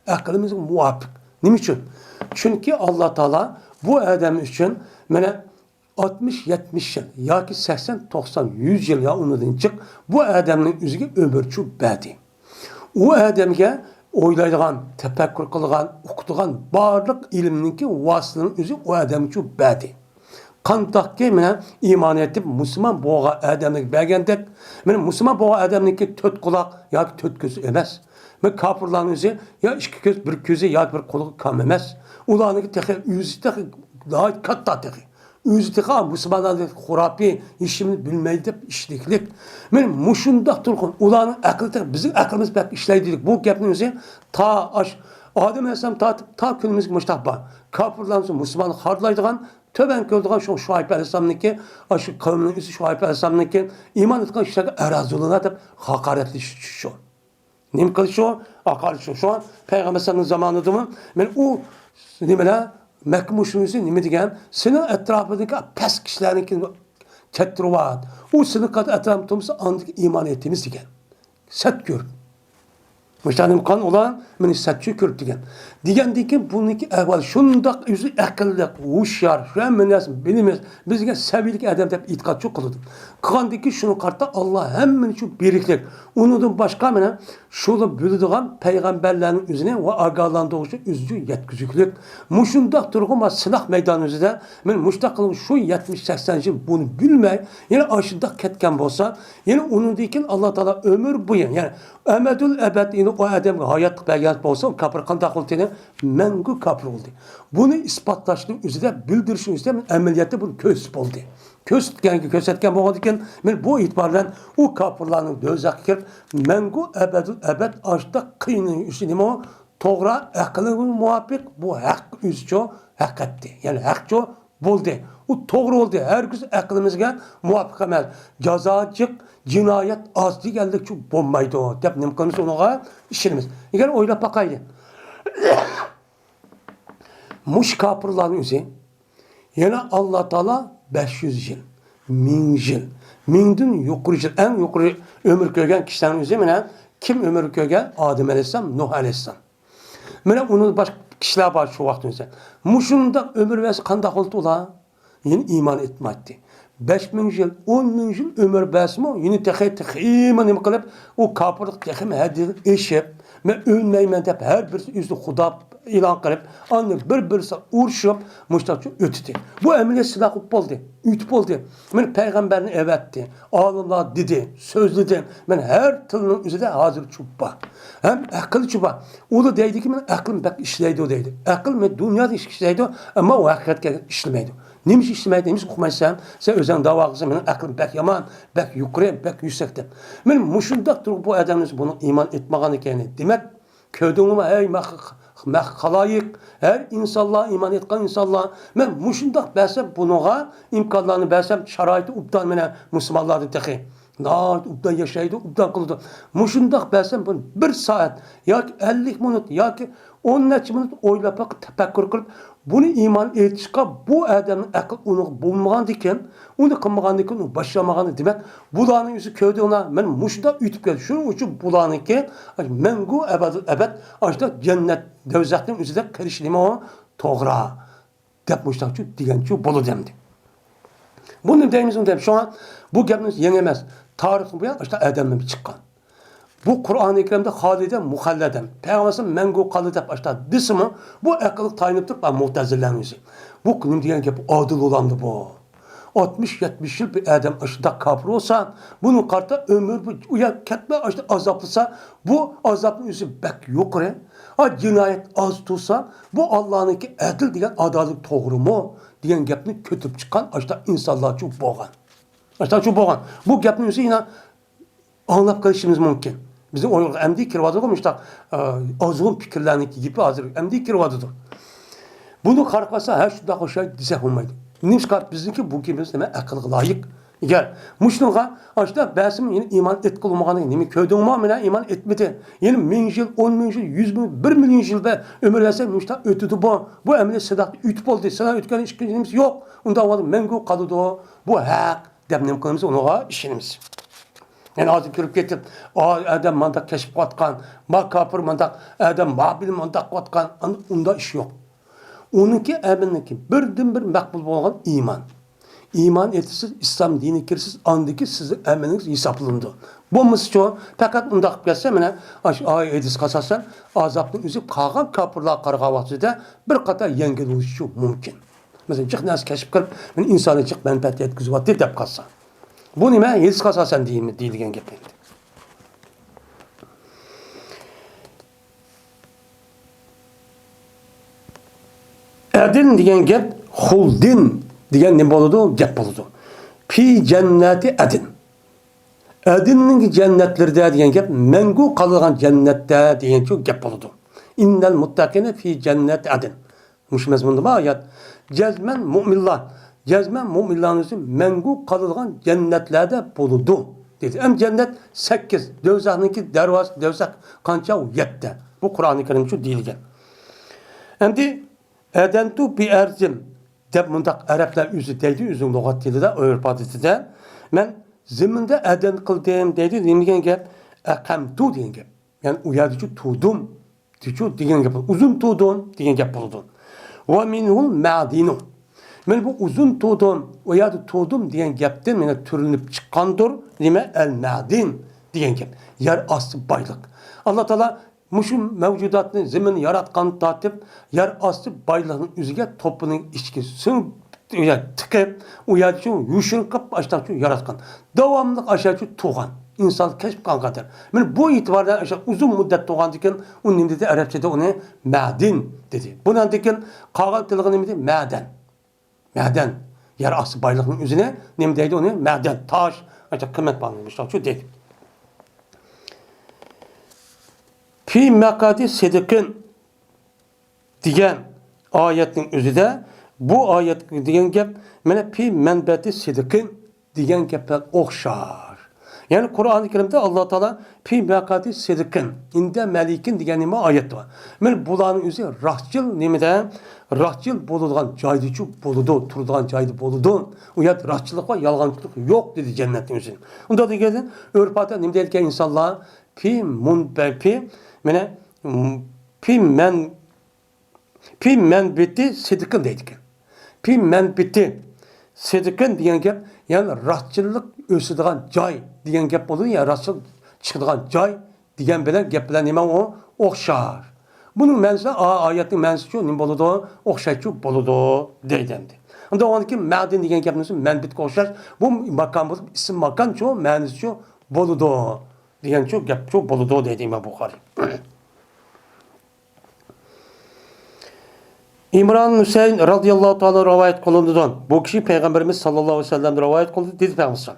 Aklımızın muvaffak. Niçin? Çünkü Allah Teala bu adam için bana 60-70 yıl, ya ki 80-90-100 yıl ya ondan çık, bu adamın üzüge ömür çok badi. O adamga o'ylaydigan, tefekkür qilgan, o'qitgan barliq ilmninki vasılının üzü o adam çok badi. Qandaqki mena iman etib musulmon bo'lgan odamga bergandek, mena musulmon bo'lgan odamniki 4 quloq yoki 4 ko'z emas. Men kofirlarning o'zi ya 2 ko'z, 1 ko'zi yoki 1 quloq kam emas. Ularniki texi o'zi texi katta texi. Özü tıkan Müslümanlar hurapi işimini bilmeydi de işliklik. Men muşundaq turğun ulanın akıllı bizim aklımız pek işleydik. Bu gapning özü ta Adem Aleyhisselam ta günümüz muştaq var. Kafirlarımız Müslümanlık hardlaydigan töben köldügan şu Şuayb Aleyhisselam'nınki şu kavminin üzü Şuayb Aleyhisselam'nınki iman etken işlerge erazuluna deb hakaretli şu. Nim kıl şu? Akal şu an Peygamber Sallallahu zamanıdır mı? Men o nimeler Mekke müşrikisi nime degen? Senin etrafındaki pes kişilerinki ketruvat. O senin kat etrafımızda andık iman ettiğimiz degen. Set gör. Müştanim kan olan beni setçi körüp degen. Degen ki bununki evvel şundak yüzü akıllı, uşyar, şu an menesin bilmez. Bizge sevilik adam dep itikad çok kılıdı. Kandaki şunu kartta Allah hemen şu biriklik. Unudun başka mene şunu bülüdüğün peygamberlerin üzerine ve agalandığı için üzücü yetküzüklük. Muşundak durğuma silah meydanı üzerinde men muştakılın şu 70-80 yıl bunu bilmey. Yani aşındak ketken bolsa yani onun dikin Allah Teala ömür boyu yani emedül ebed o adam hayat belgesi bolsa kapır kandak oltene mengu kapır oldu. Bunu ispatlaştığın üzerinde bildirişin üzerinde ameliyatı bunu kösüp oldu. Kösetken boğadıkken men bu itibarla o kapırlarının dözak kirip mengu ebed açta kıyının üstüne toğra akılın muhabbet bu hak üzço hak etti. Yani hakço bo'ldi. U to'g'ri bo'ldi. Herkes aqlimizga muvofiq emas. Jazochiq, jinoyat oz deganlik shu bo'lmaydi deb nima qilamiz unaqa ishimiz. Agar o'ylab boqaylik. Mush kafirlarning o'zi yana Alloh taolo 500 yil, 1000 yil, 1000dan yuqori yil, eng yuqori ömür ko'rgan kishilarning o'zi mana kim ömür ko'rgan? Adem alayhissalom, Nuh alayhissalom. Mana uni boshqa kishilar bor shu vaqtda. Mushunda ömür verse qanday qildi ular? Yine iman etmedi. 5000 yıl, 10.000 yıl ömür besmi, yine iman nima qilib, o kafirlik texim hadir eşip, men ölmeymen deb her birisi yüzü Xudo e'lon qilib, anni bir-birisi urushib, mushtachi o'tdi. Bu amaliyat silah bo'ldi, ütib bo'ldi. Men payg'ambarni evatdi, olimlar dedi, so'zladi. Men her tilning o'zida hozir chubba. Hem aql chubba. U da deydiki, men aqlim bak ishlaydi deydi. Aql men dunyoda ishlaydi, ammo u haqiqatga ishlamaydi. Neymiş işlemeyi demiş okumaysan, sen özen dava kılsan, benim aklım pek yaman, pek yukarı, pek yüksekte. Benim muşundak durup bu adamınız bunu iman etmeğini kendine. Demek, köydüğüme ey halayık, her insanlığa iman etken insanlığa, ben muşundak bersem bunuğa, imkanlarını bersem, şaraiti uptan mene Müslümanlardı teki. Naat uptan yaşaydı, uptan kıldı. Muşundak bersem bunu bir saat, ya ki 50 minut, ya ki 10 minut oylapak, tefekkür kılıp, bunu iman etişka bu adamın akıl onu bulmagan diken, onu kılmagan diken, onu başlamagan demek. Bulanın yüzü köyde ona, ben muşda ütüp geldi. Şunun için bulanın ki, mengu ebed, açta cennet devzatın üzerinde karışlığıma o toğra. Dep muşda şu, diyen şu, bolu demdi. Bunu deyimiz onu deyim. Şu an bu gelimiz yenemez. Tarihin bu yan, açta adamın bir çıkan. Bu Kur'an-ı Kerim'de halide muhalledem. Peygamber'in mengu kalı dep açta disimi bu akıllık tayiniptir ben muhtezillerimizi. Bu kılım diyen ki adil olandı bu. 60-70 yıl bir adam aşıda kafir olsa bunun karta ömür uyan ketme aşıda azaplısa bu azapın yüzü bek yukarı. Ha cinayet az tutsa bu Allah'ın ki adil diyen adalet doğru mu diyen gepini kötüp çıkan aşıda insanlar çok boğan. Aşıda çok boğan. Bu gepini yüzü yine anlap karışımız mümkün. Bizim o emdi kirvadıdır mı işte azgın fikirlerindeki gibi hazır emdi kirvadıdır. Bunu karkasa her şunda hoşa dise olmaydı. Nimska bizimki bu gibi deme akıllı layık. Eğer muşnuğa işte besim yine iman et kılmağını nimi köyde olmamına iman etmedi. Yine 1000 yıl, 10.000 yıl, 100.000, 1 milyon yıl be ömür verse müşta ötüdü bu. Bu emri sedat ütüp oldu. Sedat ötken işimiz yok. Onda vardı mengu kalıdı o. Bu hak demnem kılımız ona işimiz. Yani azı kirip getip, adam mandak keşif katkan, kafir mandak, adam mabil mandak katkan, onda iş yok. Onunki eminniki birden bir makbul olan iman. İman etisiz, İslam dini kirsiz, andaki sizin emininiz hesaplandı. Bu mısço, fakat onda gelse mene, ay edis kasasan, azapını üzüp kalan kafirler kargavatıda bir kadar yengel oluşu mümkün. Mesela çık nasıl keşif kırıp, insanı çık menfaat etkisi var, dep kalsa. Bu nime? Yediz kasasen deyilgen geplendi. Edin diyen gep, huldin diyen ne boludu? Gep boludu. Pi cenneti edin. Edin'in cennetlerde diyen gep, mengu kalıgan cennette diyen çok gep boludu. İnnel muttakine fi cennet edin. Muş mezmunda mı ayet? Cezmen mu'millah. Cezmen mu'millanızı mengu kalılgan cennetlerde buludu. Dedi. Hem cennet 8. Dövzak'ınki dervaz, dövzak kança 7. Bu Kur'an-ı Kerim şu değilgen. Hem de edentu bi erzim. Dep mundak Araplar yüzü deydi. Yüzün logat dili de, Avrupa dili de. Men ziminde eden kıldım deydi. Dinleyen gep. Ekamtu diyen gep. Yani uyarıcı tudum. Diyen gep. Uzun tudum diyen gep buludun. Ve minhul ma'dinu. Men bu uzun tudum veya da tudum diyen gepten mene türünüp çıkandır. Nime el-ma'din diyen gep. Yer astı baylık. Allah Teala muşum mevcudatını zemin yaratkan tatip yer astı baylığın üzüge topunun içkisini tıkıp uyarıcı yuşunkıp aşağı yaratkan. Devamlık aşağı tuğan. İnsan keşf kankadır. Men bu itibardan aşağı uzun müddet tuğan diken onun dedi Arapçada onu ma'din dedi. Bundan diken kağıt tılgın neydi? Ma'den. Maden, yer astı baylığının üzerine nemdeydi onu? Maden, taş, işte kıymet bağlanmışlar. Şu dedi. Fi mekadi sedekin diyen ayetin üzerinde bu ayet degan gap mana fi manbati sidqin degan gaplar o'xshar. Yani Kur'an-ı Kerim'de Allah Teala fi maqati sidqin inde melikin degan nima oyat var. Mana bularning o'zi rahchil nimada rahchil bo'ladigan joyda-chu bo'ladi, turadigan joyda bo'ladi. U yer rahchillik va yolg'onchilik yo'q dedi jannatning o'zi. Unda degan urfata nima deydigan insonlar fi munbafi mana fi manbati sidqin deydigan. Fi manbati sidqin degan gap yani rahchillik o'sadigan joy degan gap bo'ladi ya, rahchil chiqadigan joy degan bilan gap bilan nima u o'xshar. Buning ma'nosi oyatning ma'nosi shu nima bo'ladi? O'xshaychi bo'ladi deydi endi. Unda onki ma'din degan gapni manbitga o'xshash, bu makon bo'lib, ism makon shu, ma'nosi shu bo'ladi degan shu gap shu bo'ladi deydi Imom Buxoriy. İmran Hüseyin radıyallahu ta'ala rivayet kılındıdan. Bu kişi Peygamberimiz sallallahu aleyhi ve sellem rivayet kıldı. Dedi Peygamber.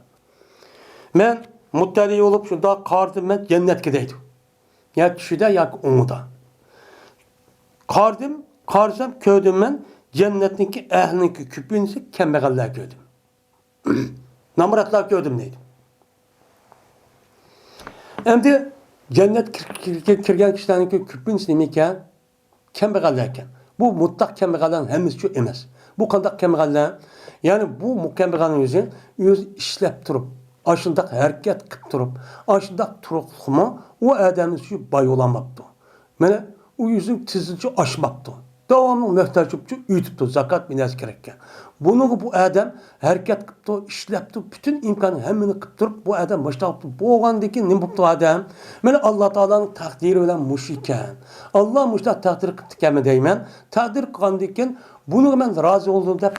Men muttali olup şunda kardım men cennetke deydi. Ya kişide ya umuda. Karsam köydüm men cennetninki ehlinki küpünse kembegaller köydüm. Namratlar köydüm deydi. Hem de cennet kirgen kişilerinki küpünse demeyken kembegallerken. Bu mutlak kembegallerin hemisi şu emas. Bu kandak kembegaller yani bu kembegallerin yüzü işlep durup aşındak hareket kıp durup aşındak turuqlıqma o adamın şu bay olamaptı. Mene o yüzün tizilci aşmaptı. Devamlı mühtaçıpçı ütüptü zakat binası gerekken. Bunu bu adam hareket kıptı, işlepti, bütün imkanı hemini kıptırıp bu adam başlayıptı. Bu oğandaki ne mutlu adam? Mene Allah Teala'nın takdiri olan muşiken. Allah muştak takdir kıptı kemi deymen. Takdir kıkandikken bunu ben razı oldum da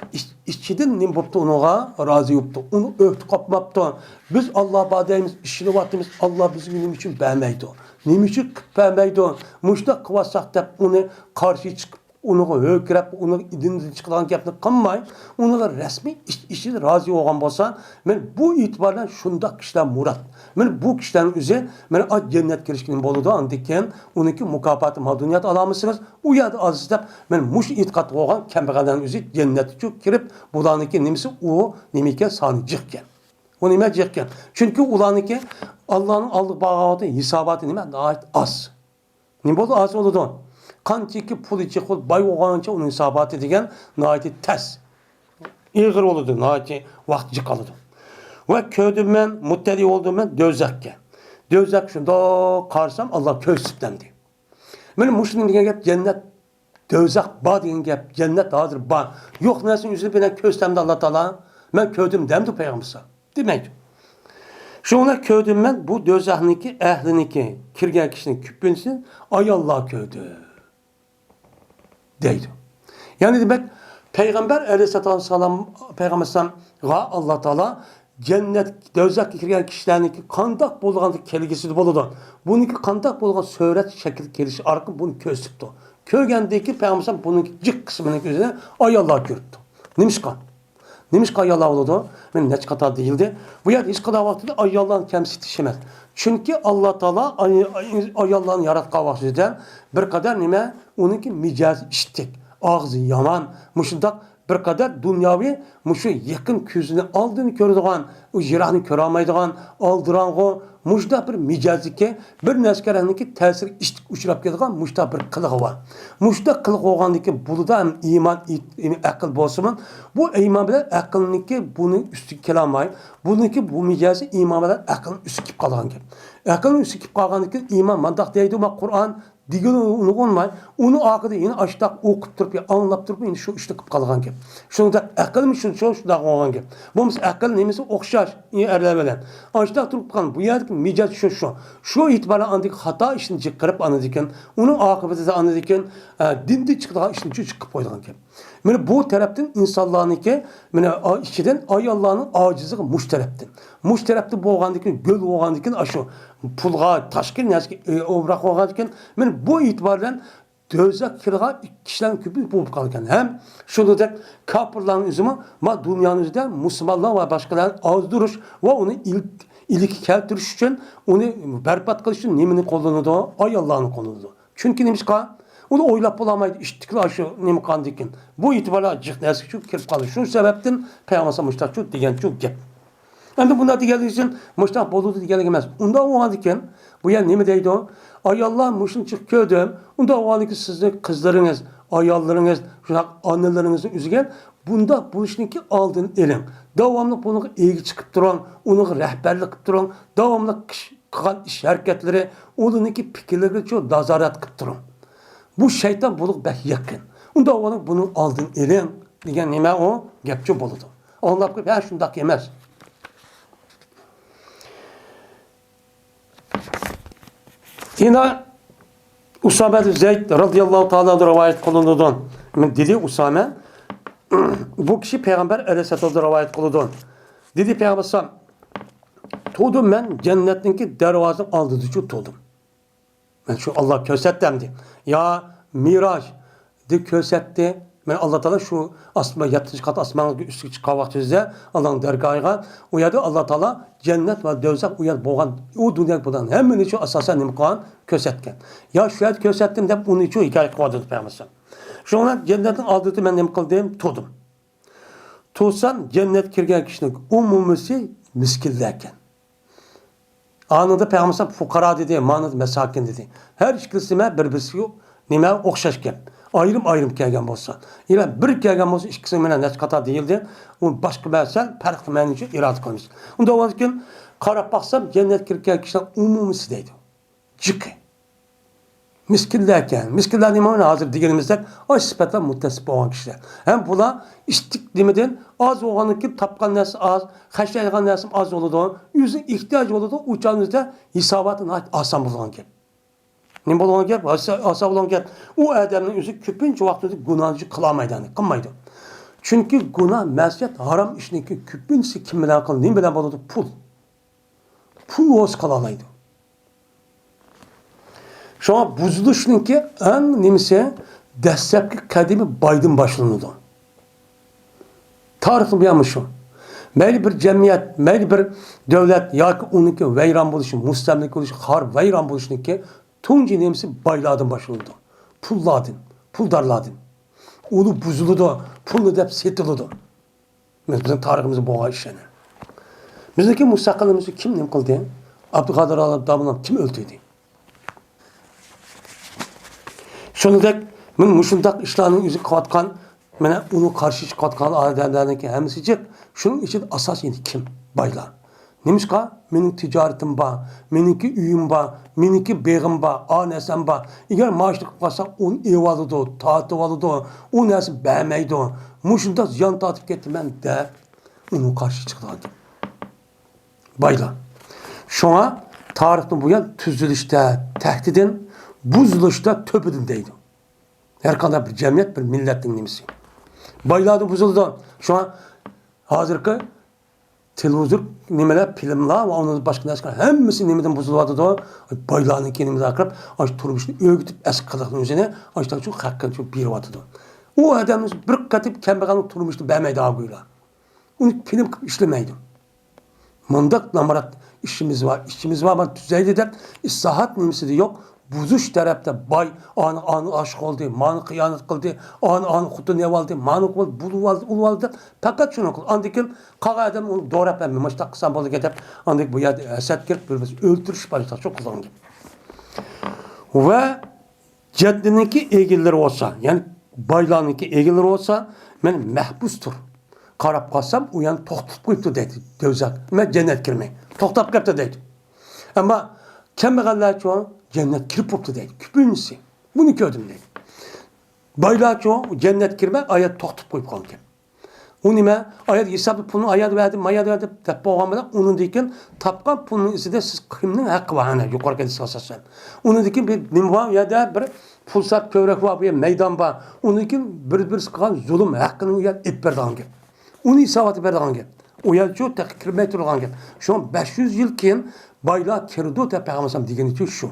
işçiden ne mutlu onuğa razı yuptu. Onu öhtü kapmaptı. Biz Allah badayımız, işini vaktimiz Allah bizim ilim için beğenmeydi. Nim için beğenmeydi. Muştak kıvasak da onu karşı çıkıp onu hökürep, onu idinizden çıkılan gapni qilmay, onu resmi işi razı olgan bolsa, men bu itibardan şundak kişiler murat. Men bu kişilerin üzeri, men az cennet girişkinin boludu andikken, onunki mukafat maduniyat alamısınız. O yada azizlep, men muş itikat olgan kembegallerin üzeri cenneti çok kirip, bulanınki nimisi o nimike sani cıkken. O nime cıkken. Çünkü ulanınki Allah'ın aldığı bağavatı, hisabatı nime ait az. Nim boldu az oldu. Qanchaki puli chiqib bay o'g'ancha uning hisoboti degan noiti tas. Ig'ir bo'ladi, noiti vaqt jiqaladi. Va ko'rdim men, muttali oldim men do'zaxga. Do'zax shunda qarsam Allah ko'rsatdim deydi. Meni mushning degan gap jannat do'zax bor degan gap, jannat hozir bor. Yo'q narsani o'zini bilan ko'rsatamdi Allah Taala. Men ko'rdim demdi payg'ambar. Demak. Şuna ko'rdim men bu do'zaxniki ahliniki kirgan kishining kupinsin ay Allah ko'rdi. Deydi. Yani demek Peygamber Aleyhisselam Peygamber'e Allah Teala cennet dözak kirgen kişilerin kandak bulgan kelgisi boludu. Bununki kandak bulgan söret şekil gelişi arka bunu köstüktü. Kögendeki Peygamber bunun cık kısmını gözüne ay Allah gördü. Nimişka. Nimişka ay Allah oldu. Ben ne kadar değildi. Bu yer hiç kadar vaktinde ay Allah'ın kendisi yetişemez. Çünkü Allah Teala ay Allah'ın yarattığı vaktinde bir kadar nime onunki micaz iştik. Ağzı yaman. Muşundak bir kadar dünyavi muşu yakın közünü aldığını kördüğün, o jirahını köramaydıgan, aldıran o muşda bir micazike, bir neskerenlik tesir iştik uçurap geldiğin muşda bir kılığı var. Muşda kılığı oğandaki buluda hem iman, akıl bolsunun, bu iman bilen akılınki bunu üstü kelamay, bununki bu micazı iman bilen akılın üstü kip kalgan gibi. Akılın üstü kip kalgandaki iman mandak deydi ama Kur'an digini onu olmay, onu akıda yine açtak okup durup, anlap durup, yine şu işte kip kalgan gibi. Şunda akıl mı şu da olgan gibi. Bu mis akıl nemesi okşar, erlemeden. Açtak durup kalan, bu yerdeki micaz şu. Şu itibaren andık hata işini çıkarıp anladıkken, onun akıbeti de anladıkken, dindi çıktığı işini çıkıp koyduğun gibi. Yani bu taraftan insanların ki, yani işçiden ay Allah'ın acizliği müştereptin. Müşterepti bu oğandıkken, göl oğandıkken aşı, pulga, taşkın, obrak oğandıkken, yani bu itibardan dözek kirga kişilerin küpü bulup kalırken. Hem şunu da kapırların üzümü, ma dünyanın üzerinde Müslümanlar ve başkalarının ağız duruş ve onu ilk keltiriş için, onu berbat kılış için nemini kullanıldı, ay Allah'ın kullanıldı. Çünkü neymiş ka? Onu oylap bulamaydı. İştikla şu nemi kandikin. Bu itibarla cıhnesi şu kirip kaldı. Şu sebepten Peygamber Muştak şu diyen şu gep. Endi bunda deganlik için Muştak boludu deganlik emas. Unda o haldiken bu yer nemi deydi o? Ayollar muşunçuk köydüm. Unda o haldiken sizin kızlarınız, ayollarınız, şunak annelerinizin üzügen bunda bu işinki aldın elin. Devamlı bunu ilgi çıkıp duran, onu rehberlik kıp duran, devamlı kılan iş hareketleri, onunki fikirleri çok nazaret kıp duran. Bu şeytan bulup bek yakın. Unda onu bunu aldın elin degen neme o? Gepçi boludu. Onlar ki ben şundak yemez. Yine Usame Zeyd radıyallahu ta'ala rivayet kılındıdan. Dedi Usame bu kişi Peygamber Aleyhisselatü'de rivayet kılındıdan. Dedi Peygamber sallam tuğdum ben cennetninki dervazın aldığı şu tuğdum. Ben şu Allah kösettem di. Ya Miraç di kösetti. Ben Allah Teala şu asma 70 kat asmanın üstü çıkan vaxtında Allah'ın dergahına uyadı Allah Teala cennet ve dövzak uyad boğan o dünya budan hemen için asasen nimkan kösetken. Ya şu et kösettim de bunun için hikaye kıvadı Peygamber. Şuna cennetin aldığı ben nem kıldım tudum. Tutsan cennet kirgen kişinin umumisi miskillerken. Anında Peygamber fukara dedi, manıd mesakin dedi. Her ikisine birbirisi yok. Nime okşaşken. Ayrım kelgen bolsa. Yine bir kelgen bolsa ikisi menen neç kata değildi. O başka mesel farklı menici irad kılmış. Onda o vakitin karab baksam cennet kirken kişinin umumisi deydi. Cıkı. Miskillerken, miskiller nime hazır diyelimizde o sıfatla muttesip olan kişiler. Hem bula istikliminden az olanı ki tapkan nesi az, haşlaygan nesi az oldu. Yüzün ihtiyacı oldu. Uçağınızda hisabatın asan bulan ki. Ne bulan ki? Asa bulan ki. O adamın yüzü küpünce vaxtında günahcı kılamaydı. Kılmaydı. Çünkü günah, mesiyet, haram işindeki küpünse kim bilen kıl, ne bilen buldu? Pul. Pul olsa kalamaydı. Şu an buzuluşunki en nemisi destekli kadimi baydın başlanıyordu. Tarihli bir yanlış o. Meyli bir cemiyet, meyli bir devlet, ya ki onunki veyran buluşu, mustemlik buluşu, har veyran buluşunki tunci nemisi bayladın başlanıyordu. Pulladın, puldarladın. Ulu buzuludu, pullu dep setilidu. Bizim tarihimizi boğa işleni. Bizdeki müstakilimizi kim nem kıldı? Abdülkadir Damılan kim öldüydü? Şundak men muşundak işlarning yüzü qatqan mana uni qarshi chiqayotgan odamlarniki hammasiga shuning için asas endi kim? Baylar. Nemishqa mening tijoratim bor, meniki uyim bor, meniki beg'im bor, onasam bor. Agar maoshlik qilsa uni ev oladi, tatib oladi, u narsa bermaydi. Mushunda ziyon tortib ketman deb uni qarshi chiqadi. Baylar. Şuna tarixdan bu yan tuzilishda, tahdidin buzuluşda töpüdün deydi. Her kadar bir cemiyet, bir milletin nimisi. Bayladı buzuldu. Şu an hazırki televizyon nimeler, filmler ve onun başka neşkar hemmisi nimeden buzuldu da bayladın ki nimeden akrab aç turmuşunu öğütüp eski kılıkların üzerine açtan çok hakkın çok bir vardı. O adamın bir katip kembeğanın turmuşunu vermeydi ağıyla. Onu film işlemeydi. Mandak namarat işimiz var ama düzeyde de islahat nimisi de yok. Buzuş tarafta bay anı aşık oldu, manı kıyanet kıldı, anı kutu ne oldu, manı kıldı, bulu oldu. Fakat şunu kıldı. Andikin kağa adam onu doğru yapamıyor. Maçta kısan balı gedip, andik bu yerde eset gelip bir öldürüş barışta çok kullandı. Ve ceddininki egilleri olsa, yani baylarınki egilleri olsa, ben mehbustur. Karab kalsam uyan toxtup koyuptu dedi. Dövzak. Ben cennet girmeyi. Toxtap kapta dedi. Ama kembeğaller çoğu cennet kirip koptu dedi. Küpünüsü. Bunu gördüm dedi. Baylar çoğu cennet girme ayet toxtup koyup kaldı. O nime ayet hesabı pulunu ayet verdi. Tep boğamadan onun dikin tapkan pulunun içinde siz kimnin hakkı var hani yukarı kendisi asasen. Onun dikin bir nimva ya da bir pulsat kövrek var bir meydan var. Onun dikin bir sıkan zulüm hakkını ya etberdan gibi. Onu isavatı berdiğen gep. O yer çok tekirmey turgan gep. Şu an 500 yıl keyin baylar kirdi de Peygamber degen için şu.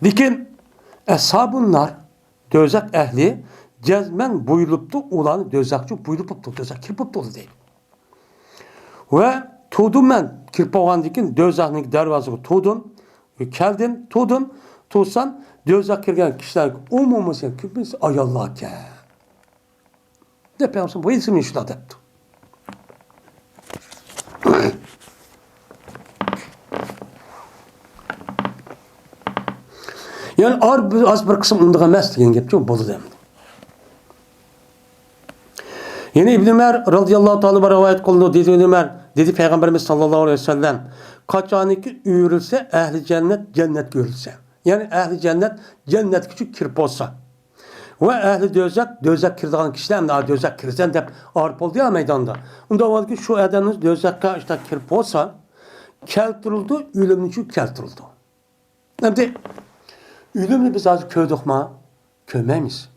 Lekin eshabunlar dözak ehli cezmen buyuruptu ulanı dözakçı buyuruptu dözak kirpuptu deydi. Ve tudum men kirp olgan dekin dözakning darvozasiga tudum, keldim, tutsan Dözak kirgen kişiler olmaması küpüsü ayallake. De Peygamber bu ismi işlat etti. Yani az bir kısım ondaga emas degan gap çok bo'ldi demdi. Yine İbn Ömer radıyallahu ta'ala rivayet kılındı. Dedi İbn Ömer, dedi Peygamberimiz sallallahu aleyhi ve sellem, kaçaniki üyürülse ehli cennet görülse. Yani ehli cennet küçük kirp olsa. Ve ehli dözek kirdiğin kişiler daha dözek kirsen de arp oldu ya meydanda. Onda var ki şu adamımız dözekka işte kirp olsa keltirildi, ölümün için keltirildi. Şimdi ölümünü biz azı köydük ma, kömeyimiz.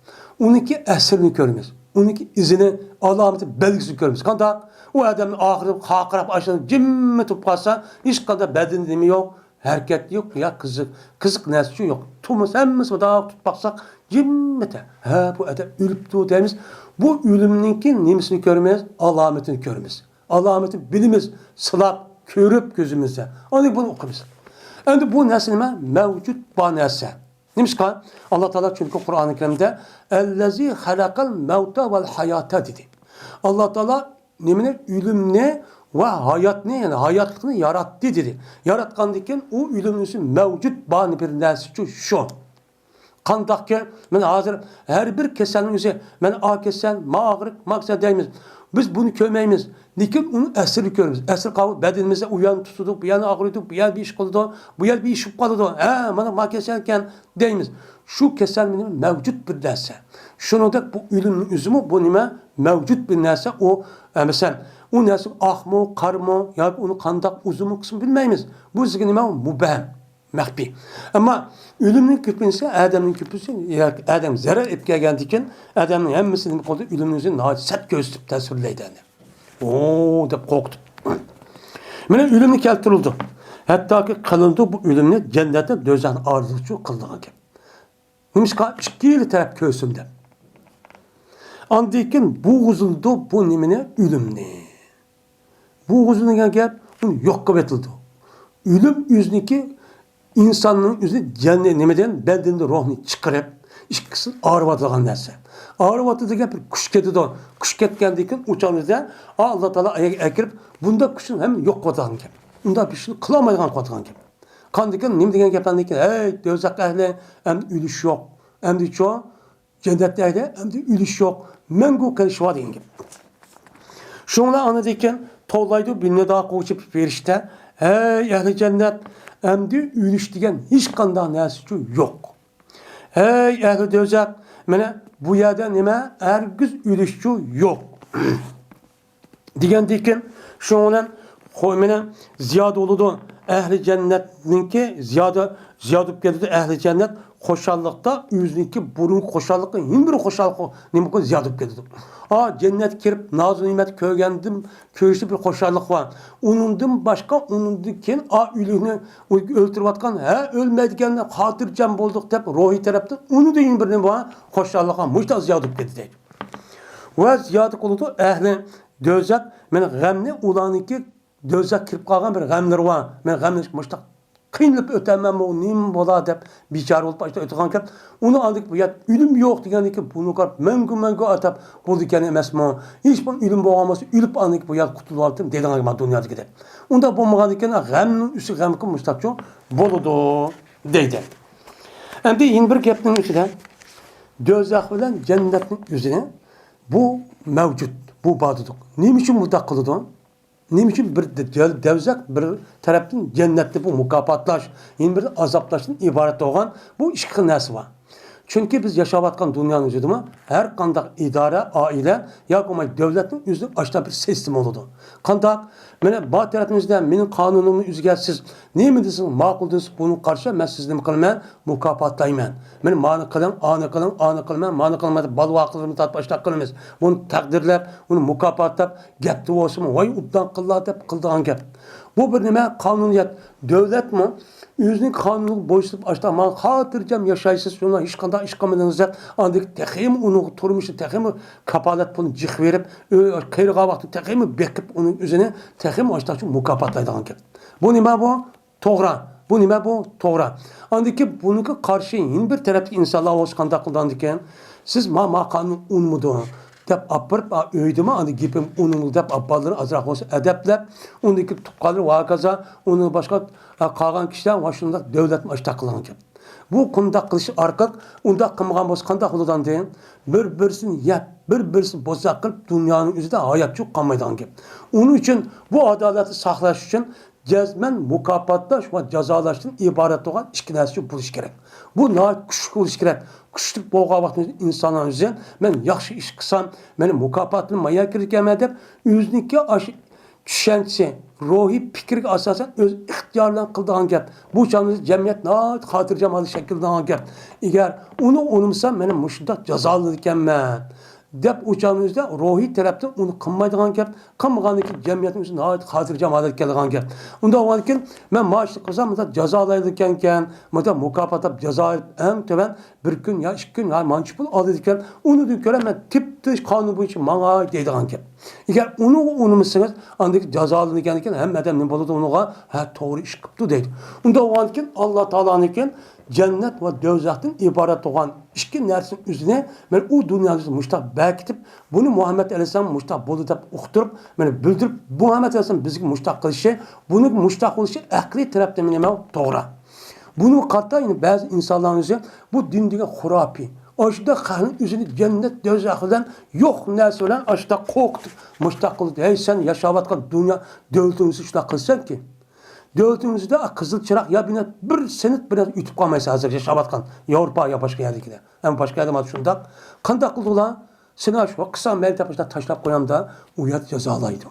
Onunki esirini görmemiz. Onunki izini, alameti, belgisi görmemiz. Kanda o adamın ahırı, kakırap, aşağıda cimmi tutup kalsa hiç kadar bedeni yok, hareket yok ya kızık nesli yok. Tumuz hemmisi daha tutup baksak cimmete. Bu adam ölüp tuğ demiz. Bu ölümünki nimisini görmeyiz, alametini görmeyiz. Alameti bilimiz, sılap, körüp gözümüzde. Onu bunu okuyuz. Şimdi bu neslime mevcut banese. Neymiş ki? Allah Teala çünkü Kur'an-ı Kerim'de "Ellezî halakal mevte vel hayata" dedi. Allah Teala nemine ölümne ve hayat ne yani hayatını yarattı dedi. Yaratkan diken o ölümlüsü mevcut bani bir nesli şu. Kandak ki ben hazır her bir kesenin üzeri ben a kesen ma ağrık maksat deyimiz. Biz bunu kömeyimiz. Nikin onu esir görürüz. Esir kavup bedenimize uyan tutuduk, bu yana ağrıyorduk, bu yana bir iş kıldı, bu yana bir iş yapmadı. Bana ma keserken deyimiz. Şu keselmenin mevcut bir derse. Şunu da bu ölümün üzümü bu nime mevcut bir derse o mesela o nersi ah mı, kar mı, ya onu kandak uzumu kısmı bilmeyimiz. Bu ziknime mübehem. Mehbi. Ama ölümün küpünse Adem'in küpüsü Adem zarar etkiye geldikken Adem'in hemmesinin kolda ölümünüzün naçizet gösterip tesirleydi. Ooo deyip korktu. Mene ölümü keltirildi. Hatta ki kılındı bu ölümünü cennette dözen arzucu kıldığına ki. Neymiş ki iki taraf köğsünde. Andikin buğuzuldu bu nimine ölümünü. Buğuzulun gel bunu yok kıvetildi. Ölüm yüzündeki İnsanın yüzü cennet nemeden bedende ruhunu çıkarıp işkisi ağırvatılgan derse. Ağırvatılgan bir kuş ketidi o. Kuş ketkendikken uçağımızda Allah Teala ekirip bunda kuşun hem yok koyduğun gibi. Bunda bir şey kılamaydıgan koyduğun gibi. Kandikken nem degen gependikken hey dözak ehli hem ülüş yok. Hem de çoğu cennette ehli hem de ülüş yok. Mengu keliş var deyin gibi. Şunla anladıyken tollaydı birine daha koşup verişte hey ehli cennet hem de ülüş degen hiç kandan nesli yok. Hey ehli dözak mene bu yerden nime ergiz ülüşçü yok. Degandeken şunla mene ziyade oludu ehli cennetninki ziyade geldi ehli cennet koşallıkta yüzünki burun koşallıkta himbir koşallıkta nimko ziyade geldi. Cennet kirip nazı nimet köygendim köyüşlü bir koşallık var. Onundan başka onundiken ülüğünü öldürüp atkan ölmediken hatırcam bulduk deyip ruhi tarafta onu da himbir var koşallıkta müşta ziyade geldi. Ve ziyade oldu ehli dözek men gamni ulaniki dözek kirip kalgan bir gamlar var. Men gamni müşta kıyınlıp ötemem o nim bola dep biçare olup başta ötügan kep onu aldık bu ya ölüm yok degeni ki bunu kap mengu atap bu dikeni emesmo hiç bu ölüm boğaması ölüp aldık bu ya kutulu aldım dediğin gibi dünyada gider. Onda bombaga dikeni gamın üstü gamı mustaqço boludu deydi. Endi yine bir gapning içinde dözek bilen cennetin yüzüne bu mevcut bu badıdık. Neyim için bu da kılıdı? Neyim için bir devzak bir taraftan cennette bu mukapatlaş, yine bir azaplaşın ibaret olan bu işki nesi var. Çünkü biz yaşavatkan dünyanın yüzüdü her kandak idare, aile ya kuma devletin yüzü açta bir sistem oldu. Kandak mene ba tarafımızda benim kanunumu üzgersiz ne mi desin makul desin bunun karşı ben sizden kılmen mukapatlayman. Men manı kılın, anı kılman, manı kılmadı bal vakılarını tat başta kılmaz. Bunu takdirlep, bunu mukapatlap gepti olsun vay ubdan kıllar dep kıldığın gep. Bu bir nime kanuniyet devlet mi? Yüzünün kanunu boşlup açta mal hatırcam yaşaysız şuna hiç kanda iş kamadınızda andık tekiyim onu turmuşu tekiyim kapalat bunu cık verip kıyırga vakti tekiyim bekip onun üzerine tekiyim açta şu mukapatlaydıgan gep. Bu nime bu? Toğra. Bu nima bu? To'g'ri. Andiki bunga qarshi yin bir tarafdagi insonlar o'z qanday qilgan ekan? Siz maqamni unmudi deb apirib öydimi andi gapim unun deb abbalları azroq bo'lsa adablab undaki tuqqanlar va kaza uni boshqa qolgan kishilar va shunda davlat mashta qilgan gap. Bu qundaq qilish orqali unda qilmagan bo'lsa qanday bo'ladan deyin bir-birsini yab, bir-birsini bo'zaq qilib dunyoning o'zida hayot yo'q qolmaydigan gap. Uning uchun bu adolatni saqlash uchun jazman mukofotlash va jazolashdan iborat bo'lgan ikki narsa bo'lish kerak. Bu nihoyat kuchli bo'lish kerak. Kuchli bo'lgan vaqtda insonlar o'zi men yaxshi ish qilsam, meni mukofotni maya kirgaman deb o'ziniki tushunchasi, ruhiy fikriga asosan o'z ixtiyor bilan qiladigan gap. Bu chog'da jamiyat nihoyat xotirjam shakllangan gap. Agar uni unumsam meni mushundaq jazolar ekanman deb o'chamizda ruhiy tarafdan uni qilmaydigan gap, qilmaganiki jamiyatning o'zi nihoyat xotirjam holatga kelgan gap. Unda o'g'alkin men maoshli qilsam, bunda jazolaydi ekan, bunda mukofotlab jazo eng to'van bir kun yo 2 kun yo manchi pul oladi ekan, uni ko'ra men tip-tish qonun bo'yicha menga deydigan gap. Agar uni unumsangiz, andaki jazolangan ekan, hamma odam nima bo'ladi unga? Ha, to'g'ri ish qilibdi deydi. Unda o'g'alkin Alloh taolonikin cennet ve do'zaxdan iborat bo'lgan ikki narsaning o'zini men u dunyoda mushtaq bekitib, buni Muhammed Aleyhisselam mushtaq bo'ldi deb uqtirib, meni bildirib, Muhammed Aleyhisselam bizga mushtaq qilishi, buni mushtaq bo'lishi aqliy tarafdan nima to'g'ri. Buni qartayni ba'zi insonlarning o'zi bu din degan xurafi. Oshda qalin o'zini cennet do'zaxdan yo'q narsa bilan oshda qo'rqitib mushtaq qildi. Ey sen yashayotgan dunyo davlatingizni shunaqa qilsanki, devletimizde kızıl çırak ya bir senet biraz ütüp kalmaysa hazır yaşavatkan Avrupa ya başka yerdekiler. Hem başka yerde adı şunda. Kandak kıldılar. Seni şu kısa mevcut yapışta taşlap koyan da uyat cezalaydı.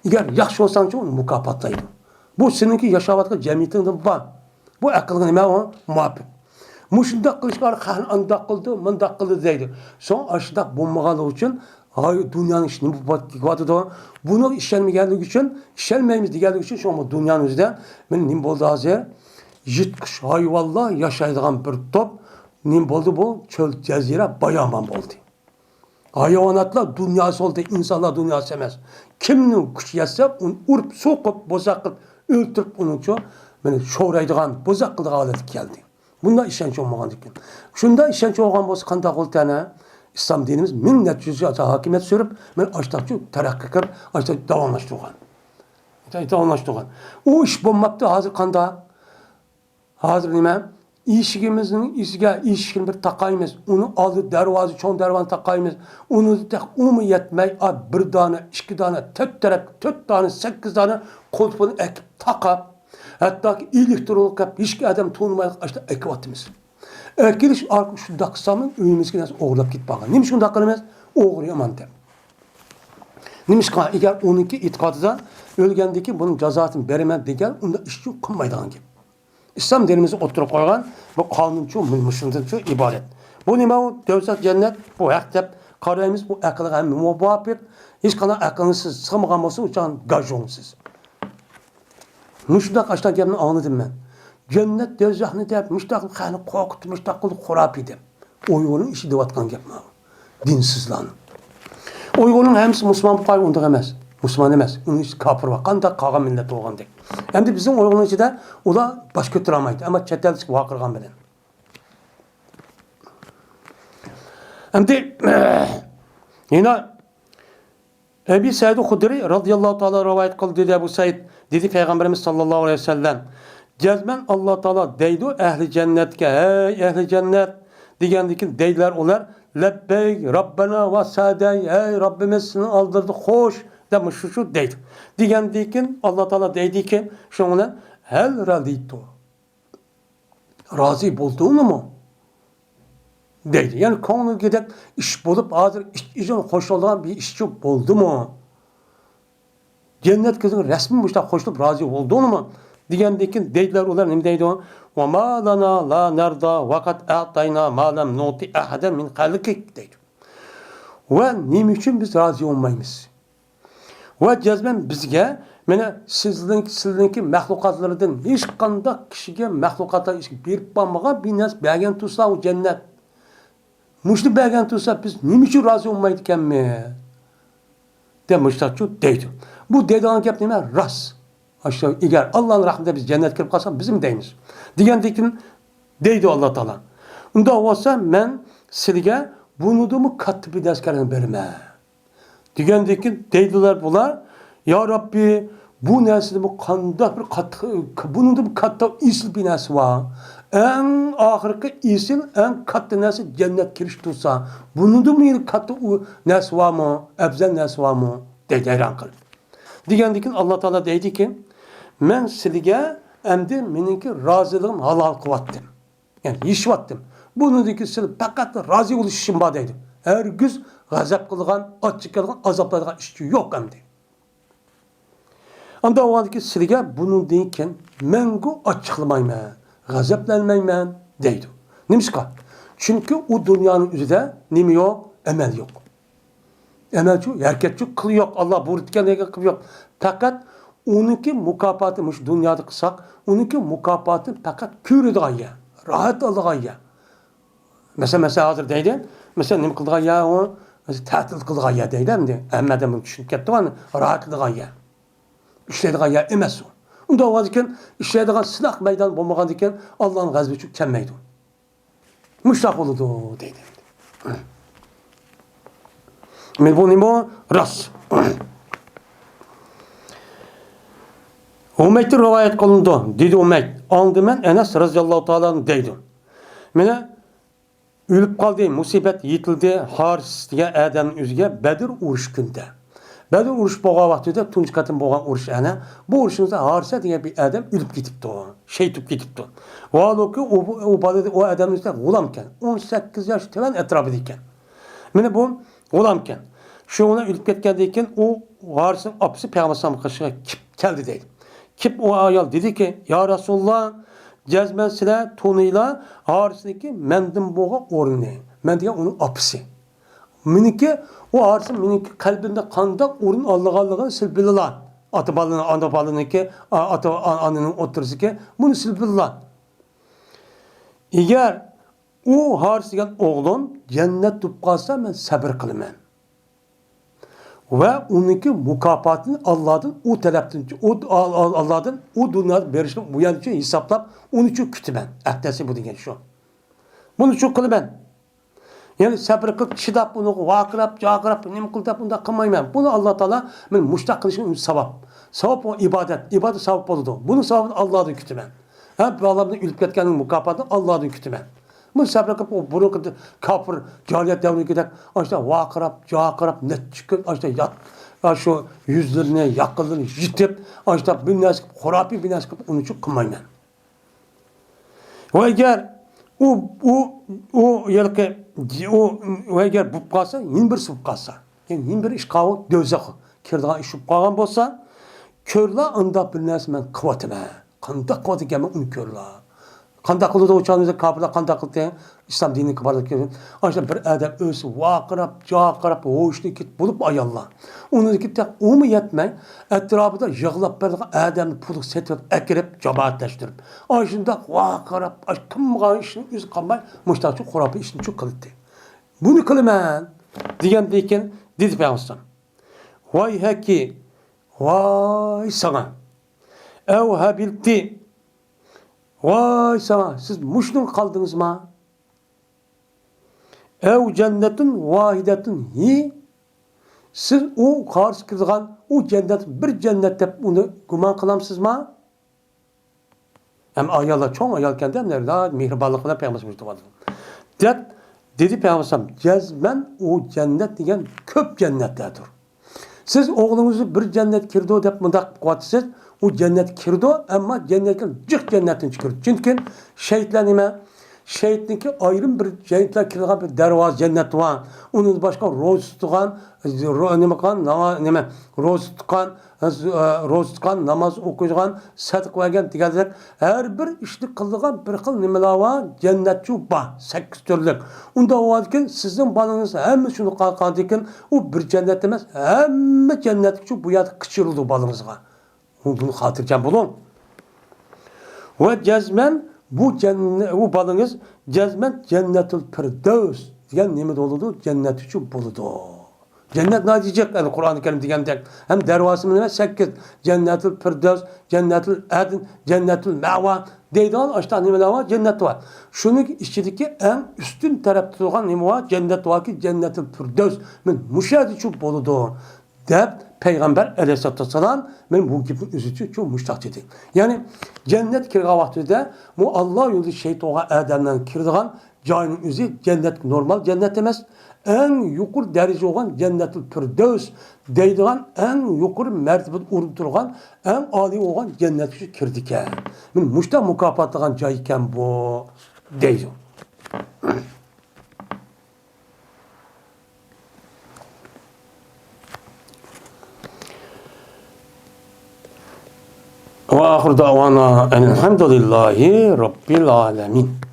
Eğer yaxşı olsan onu mukafotlaydı. Bu seninki yaşavatkan cemiyetinden var. Bu akıllı ne o? Muhabbet. Muşundak kılışlar kan andak kıldı, mandak kıldı deydi. Son aşıdak bulmagalı için hayır dünyanın işini bu vatıda bunu işlenmeygeldiği için işlenmeyimiz geldiği için şu an dünyanın üzerinde benim nim boldu hazır yıtkış hayvallah yaşaydığım bir top nim boldu bu çöl cezire bayaman oldu. Hayvanatlar dünyası oldu, insanlar dünyası emez. Kiminin kuş yetse onu urp sokup bozakıp öldürüp onun için beni şoğraydığım bozakıldığım alet geldi. Bunda işenç olmagan ekan. Shunda işenç olgan bo'lsa qanday qildi? İslam dinimiz minnet yüzü hakimiyet sürüp men açtakçı terakki qilib, açtak davomlashtirgan. Davomlashtirgan. O ish bo'lmabdi hozir qanday? Hozir nima? Eshigimizning isiga eshikni bir taqaymiz. Uni oldi darvoza, cho'ng darvozani taqaymiz. Uni umi yetmay, bir dona, 2 dona, 4 dona, 8 dona qulfini ekib taqab hatta elektronik kap hiç adam tanımay işte ekvatimiz. Ekiliş arka şu daksamın öyümüzki nasıl oğurlap git bakalım. Neymiş şu dakikalarımız? Oğur yaman der. Neymiş ki eğer onunki itikadıda ölgendeki bunun cezasını veremem degen onda işçi kılmaydan gibi. İslam dinimizi oturup koygan bu kanunçu, müşrikçu ibadet. Bu ne o? Devlet cennet bu haktep. Karayımız bu akıllı hem muvaffak. Hiç kadar akılsız sığmagan olsa uçan gajonsuz. Müştak açta gelini anladım ben. Cennet dözahını deyip müştak kanı korkuttu, müştak kılıp kurapi deyip. Uygunun işi devatkan yapma. Dinsizlanı. Uygunun hemsi Müslüman bu kadar ondak emez. Müslüman emez. Onun işi kafir var. Kandak kağa millet olgan deyip. Hem de bizim uygunun içinde o da baş götüremaydı. Ama çeteldik vakırgan beden. Hem de yine Ebi Said Hudri radıyallahu ta'ala rivayet kıldı dedi Ebu Said. Dedi Peygamberimiz sallallahu aleyhi ve sellem. Cezmen Allah Teala deydi ehli cennetke. Ey ehli cennet. Digendikin deydiler onlar. Lebbeyk Rabbena ve sadey. Ey Rabbimiz seni aldırdı hoş. Demiş şu deydi. Digendikin Allah Teala deydi ki şuna hel radiytu. Razı bulduğunu mu? Deydi. Yani konu gidip iş bulup hazır işin hoş olan bir işçi buldu mu? Cennet kızın resmi müştak hoşlup razı olduğunu mu? Digendekin deydiler onlar ne deydi o? وَمَا لَنَا لَا نَرْضَى وَقَدْ اَعْطَيْنَا مَا لَمْ نُعْتِ اَحَدًا مِنْ خَلْقِكَ deydi. Ve ne için biz razı olmayız? Ve cezmen bizge mene sizinki mahlukatlardan hiç kandak kişiye mahlukata bir pambağa bir nas bergen tutsa o cennet. Muşlu bergen tutsa biz ne için razı olmaydıkken mi? Demişler ki deydi. Bu dediğin gap ne? Ras. Aşağı eğer Allah'ın rahmetinde biz cennet kirib kalsak bizim deymiz. Degendekin deydi Allah Teala. Unda olsa ben sizge bunudumu katı bir deskerini berme. Degendekin deydiler bular. Ya Rabbi bu nesli bu kanda bir katı, bunun bir katı isil bir nesli var. En ahirki isil, en katı nesli cennet kiriş tutsa. Bunun da bir katı nesli var mı? Ebzel nesli var mı? Deydi hayran kıl. Degendekin Allah Teala deydi ki, men sizge emdi meninki razılığım halal kıvattım. Yani yişvattim. Bunun sil fakat razı oluş için var deydi. Her güz gazap kılgan, açık kılgan, azapladığın işçi yok emdi. Anda o vakit sizge bunun deyken mengu açıklamayman, gazaplanmayman deydi. Nimska? Çünkü o dünyanın üzerinde nimi yok, emel yok. Emel yok, hareket yok, kıl yok. Allah buyurtken kıl yok. Fakat onunki mukafatıymış dünyada kısak, onunki mukafatı fakat kürüdüğü, rahat aldığı. Mesela hazır deydi. Mesela nima kıldığı ya o, mesela tatil kıldığı ya deydi mi? Emmeden bunu düşünüp ketdi var, rahatlığı ya. İşlediği ya emas o. Onda o vaziken işlediği silah meydan bulmagan diken Allah'ın gazabı çok kelmeydi. Müştak oldu deydi. Men bu nima ras. Umeyd'in rivayet kılındı. Dedi Umeyd. Andı men Enes razıyallahu ta'ala deydi. Mene ölüp kaldı, musibet yitildi, Haris diye Adem'in üzüge Bedir uruş günde. Bedir uruş boğa vaktinde tunç katın boğan uruş ana. Bu uruşunuzda Haris'e diye bir Adem ölüp gitipti o. Şeytip gitipti. Vallahi ki o Adem'in üzerinde gulamken. 18 yaş teven etrafındayken. Mene bu gulamken. Şu ona ölüp getkendeyken o Haris'in apısı Peygamber sallallahu aleyhi ve sellem'e kip geldi deydi. Kip o ayal dedi ki ya Resulullah cezmen sile tonuyla Haris'deki mendim boğa orunu. Men diye onun apısı. Miniki o Haris'in miniki kalbinde kanda orun Allah'ın silbililan. Atı balını, ana balını ki, atı anının oturusu ki bunu silbililan. Eğer o Haris diyen oğlun cennet tutup kalsa ben sabır kılmam. Ve onunki mukafatını Allah'ın o talepten, Allah'ın o dünyada verişini bu yan için hesaplap onu için kütümen. Ehtesi bu diyen şu. Bunu çok kılmam. Yani sabır kılıp çıdap bunu vakırap, cağırap, nem kılıp bunu da kılmayman. Bunu Allah Teala ben müştak kılışım sevap. Sevap o ibadet. İbadet sevap oldu. Bunun sevabını Allah'ın kütümen. Hep Allah'ın ülüp ketkenin mukafatını Allah'ın kütümen. Bu sabır kılıp o bunu kafir, cahiliyet devrine gider. İşte vakırap, cağırap, net çıkıp işte yat. Şu yüzlerine, yakınlarını yitip, işte bir nasip, hurapi bir nasip onu çok kılmayman. Ve eğer o yerke o eğer bu kalsa yine bir sup kalsa yani yine bir iş kavu dözek kirdiğin iş sup kalgan bolsa körla anda bir narsa men kıvatıma kanda kıvatı gelme onu körla kanda kıldı da uçağınızda kapıda kanda kıldı İslam dinini kıvatık ki işte bir adam öz vakırap cağırap hoşlu git bulup ayalla onu gitti o mu yetmey etrafında yığılap bir adamı puluk setip ekirip cemaatleştirip aşında vakırap kımgan işin yüzü kalmay müştahçı kurabı işini çok kılıttı. Bunu kılman diyen deyken dedi Peygamber. Vay heki vay sana ev habilti vay sana siz muşnun kaldınız mı? Ev cennetin vahidetin hi siz o karşı kılgan o cennet bir cennette bunu guman kılamsız mı? Hem ayarlar çoğun ayarken de hem daha mihribanlıkla Peygamber Mustafa dedi Peygamber cezmen o cennet diyen köp cennetlerdir. Siz oğlunuzu bir cennet kirdi o deyip mındak kuvatsız o cennet kirdi ama cennetin cık cennetin çıkırdı. Çünkü şehitler nime? Şehitlinki ayrım bir şehitler kirdiği bir dervaz cennet var. Onun başka roz tutan, roz tutan, namaz okuyacağın, sadık vergen diyelim. Her bir işlik kıldığın bir kıl nimeler var, cennetçi var, 8 türlük. Onda o vakitte sizin balınız hem şunu kalkandıkken o bir cennet demez, hem cennetçi bu yada kıçırıldı balınızga. Bunu hatırlayacağım bulun. Ve cezmen bu balınız cezmen cennetül firdevs diyen nimet oldu cennet için buludu. Cennet ne diyecek? Yani Kur'an-ı Kerim degandek. Hem dervasının nima 8. Cennetül Firdevs, Cennetül Adn, Cennetül Ma'va deydigan aşta nimalar var? Cennet var. Şunun içindeki en üstün tarafta turgan nima var? Cennet var ki Cennetül Firdevs. Men muşadi çok boludu. Deb Peygamber aleyhissalatu vesselam men bu gapni o'zi çok mushtaq dedi. Ya'ni cennet kirgan vaqtida bu Allah yo'lida shaytonga Adamdan kirdigan joyning o'zi cennet normal cennet emas. En yuqori daraja bo'lgan Jannatul Firdevs deydigan en yuqori martabada o'rin turgan en oliy bo'lgan jannatga kirdi ekan. Men mushta mukofotlagan joy ekan bu deydi. Ve ahir davana elhamdülillahi rabbil alemin.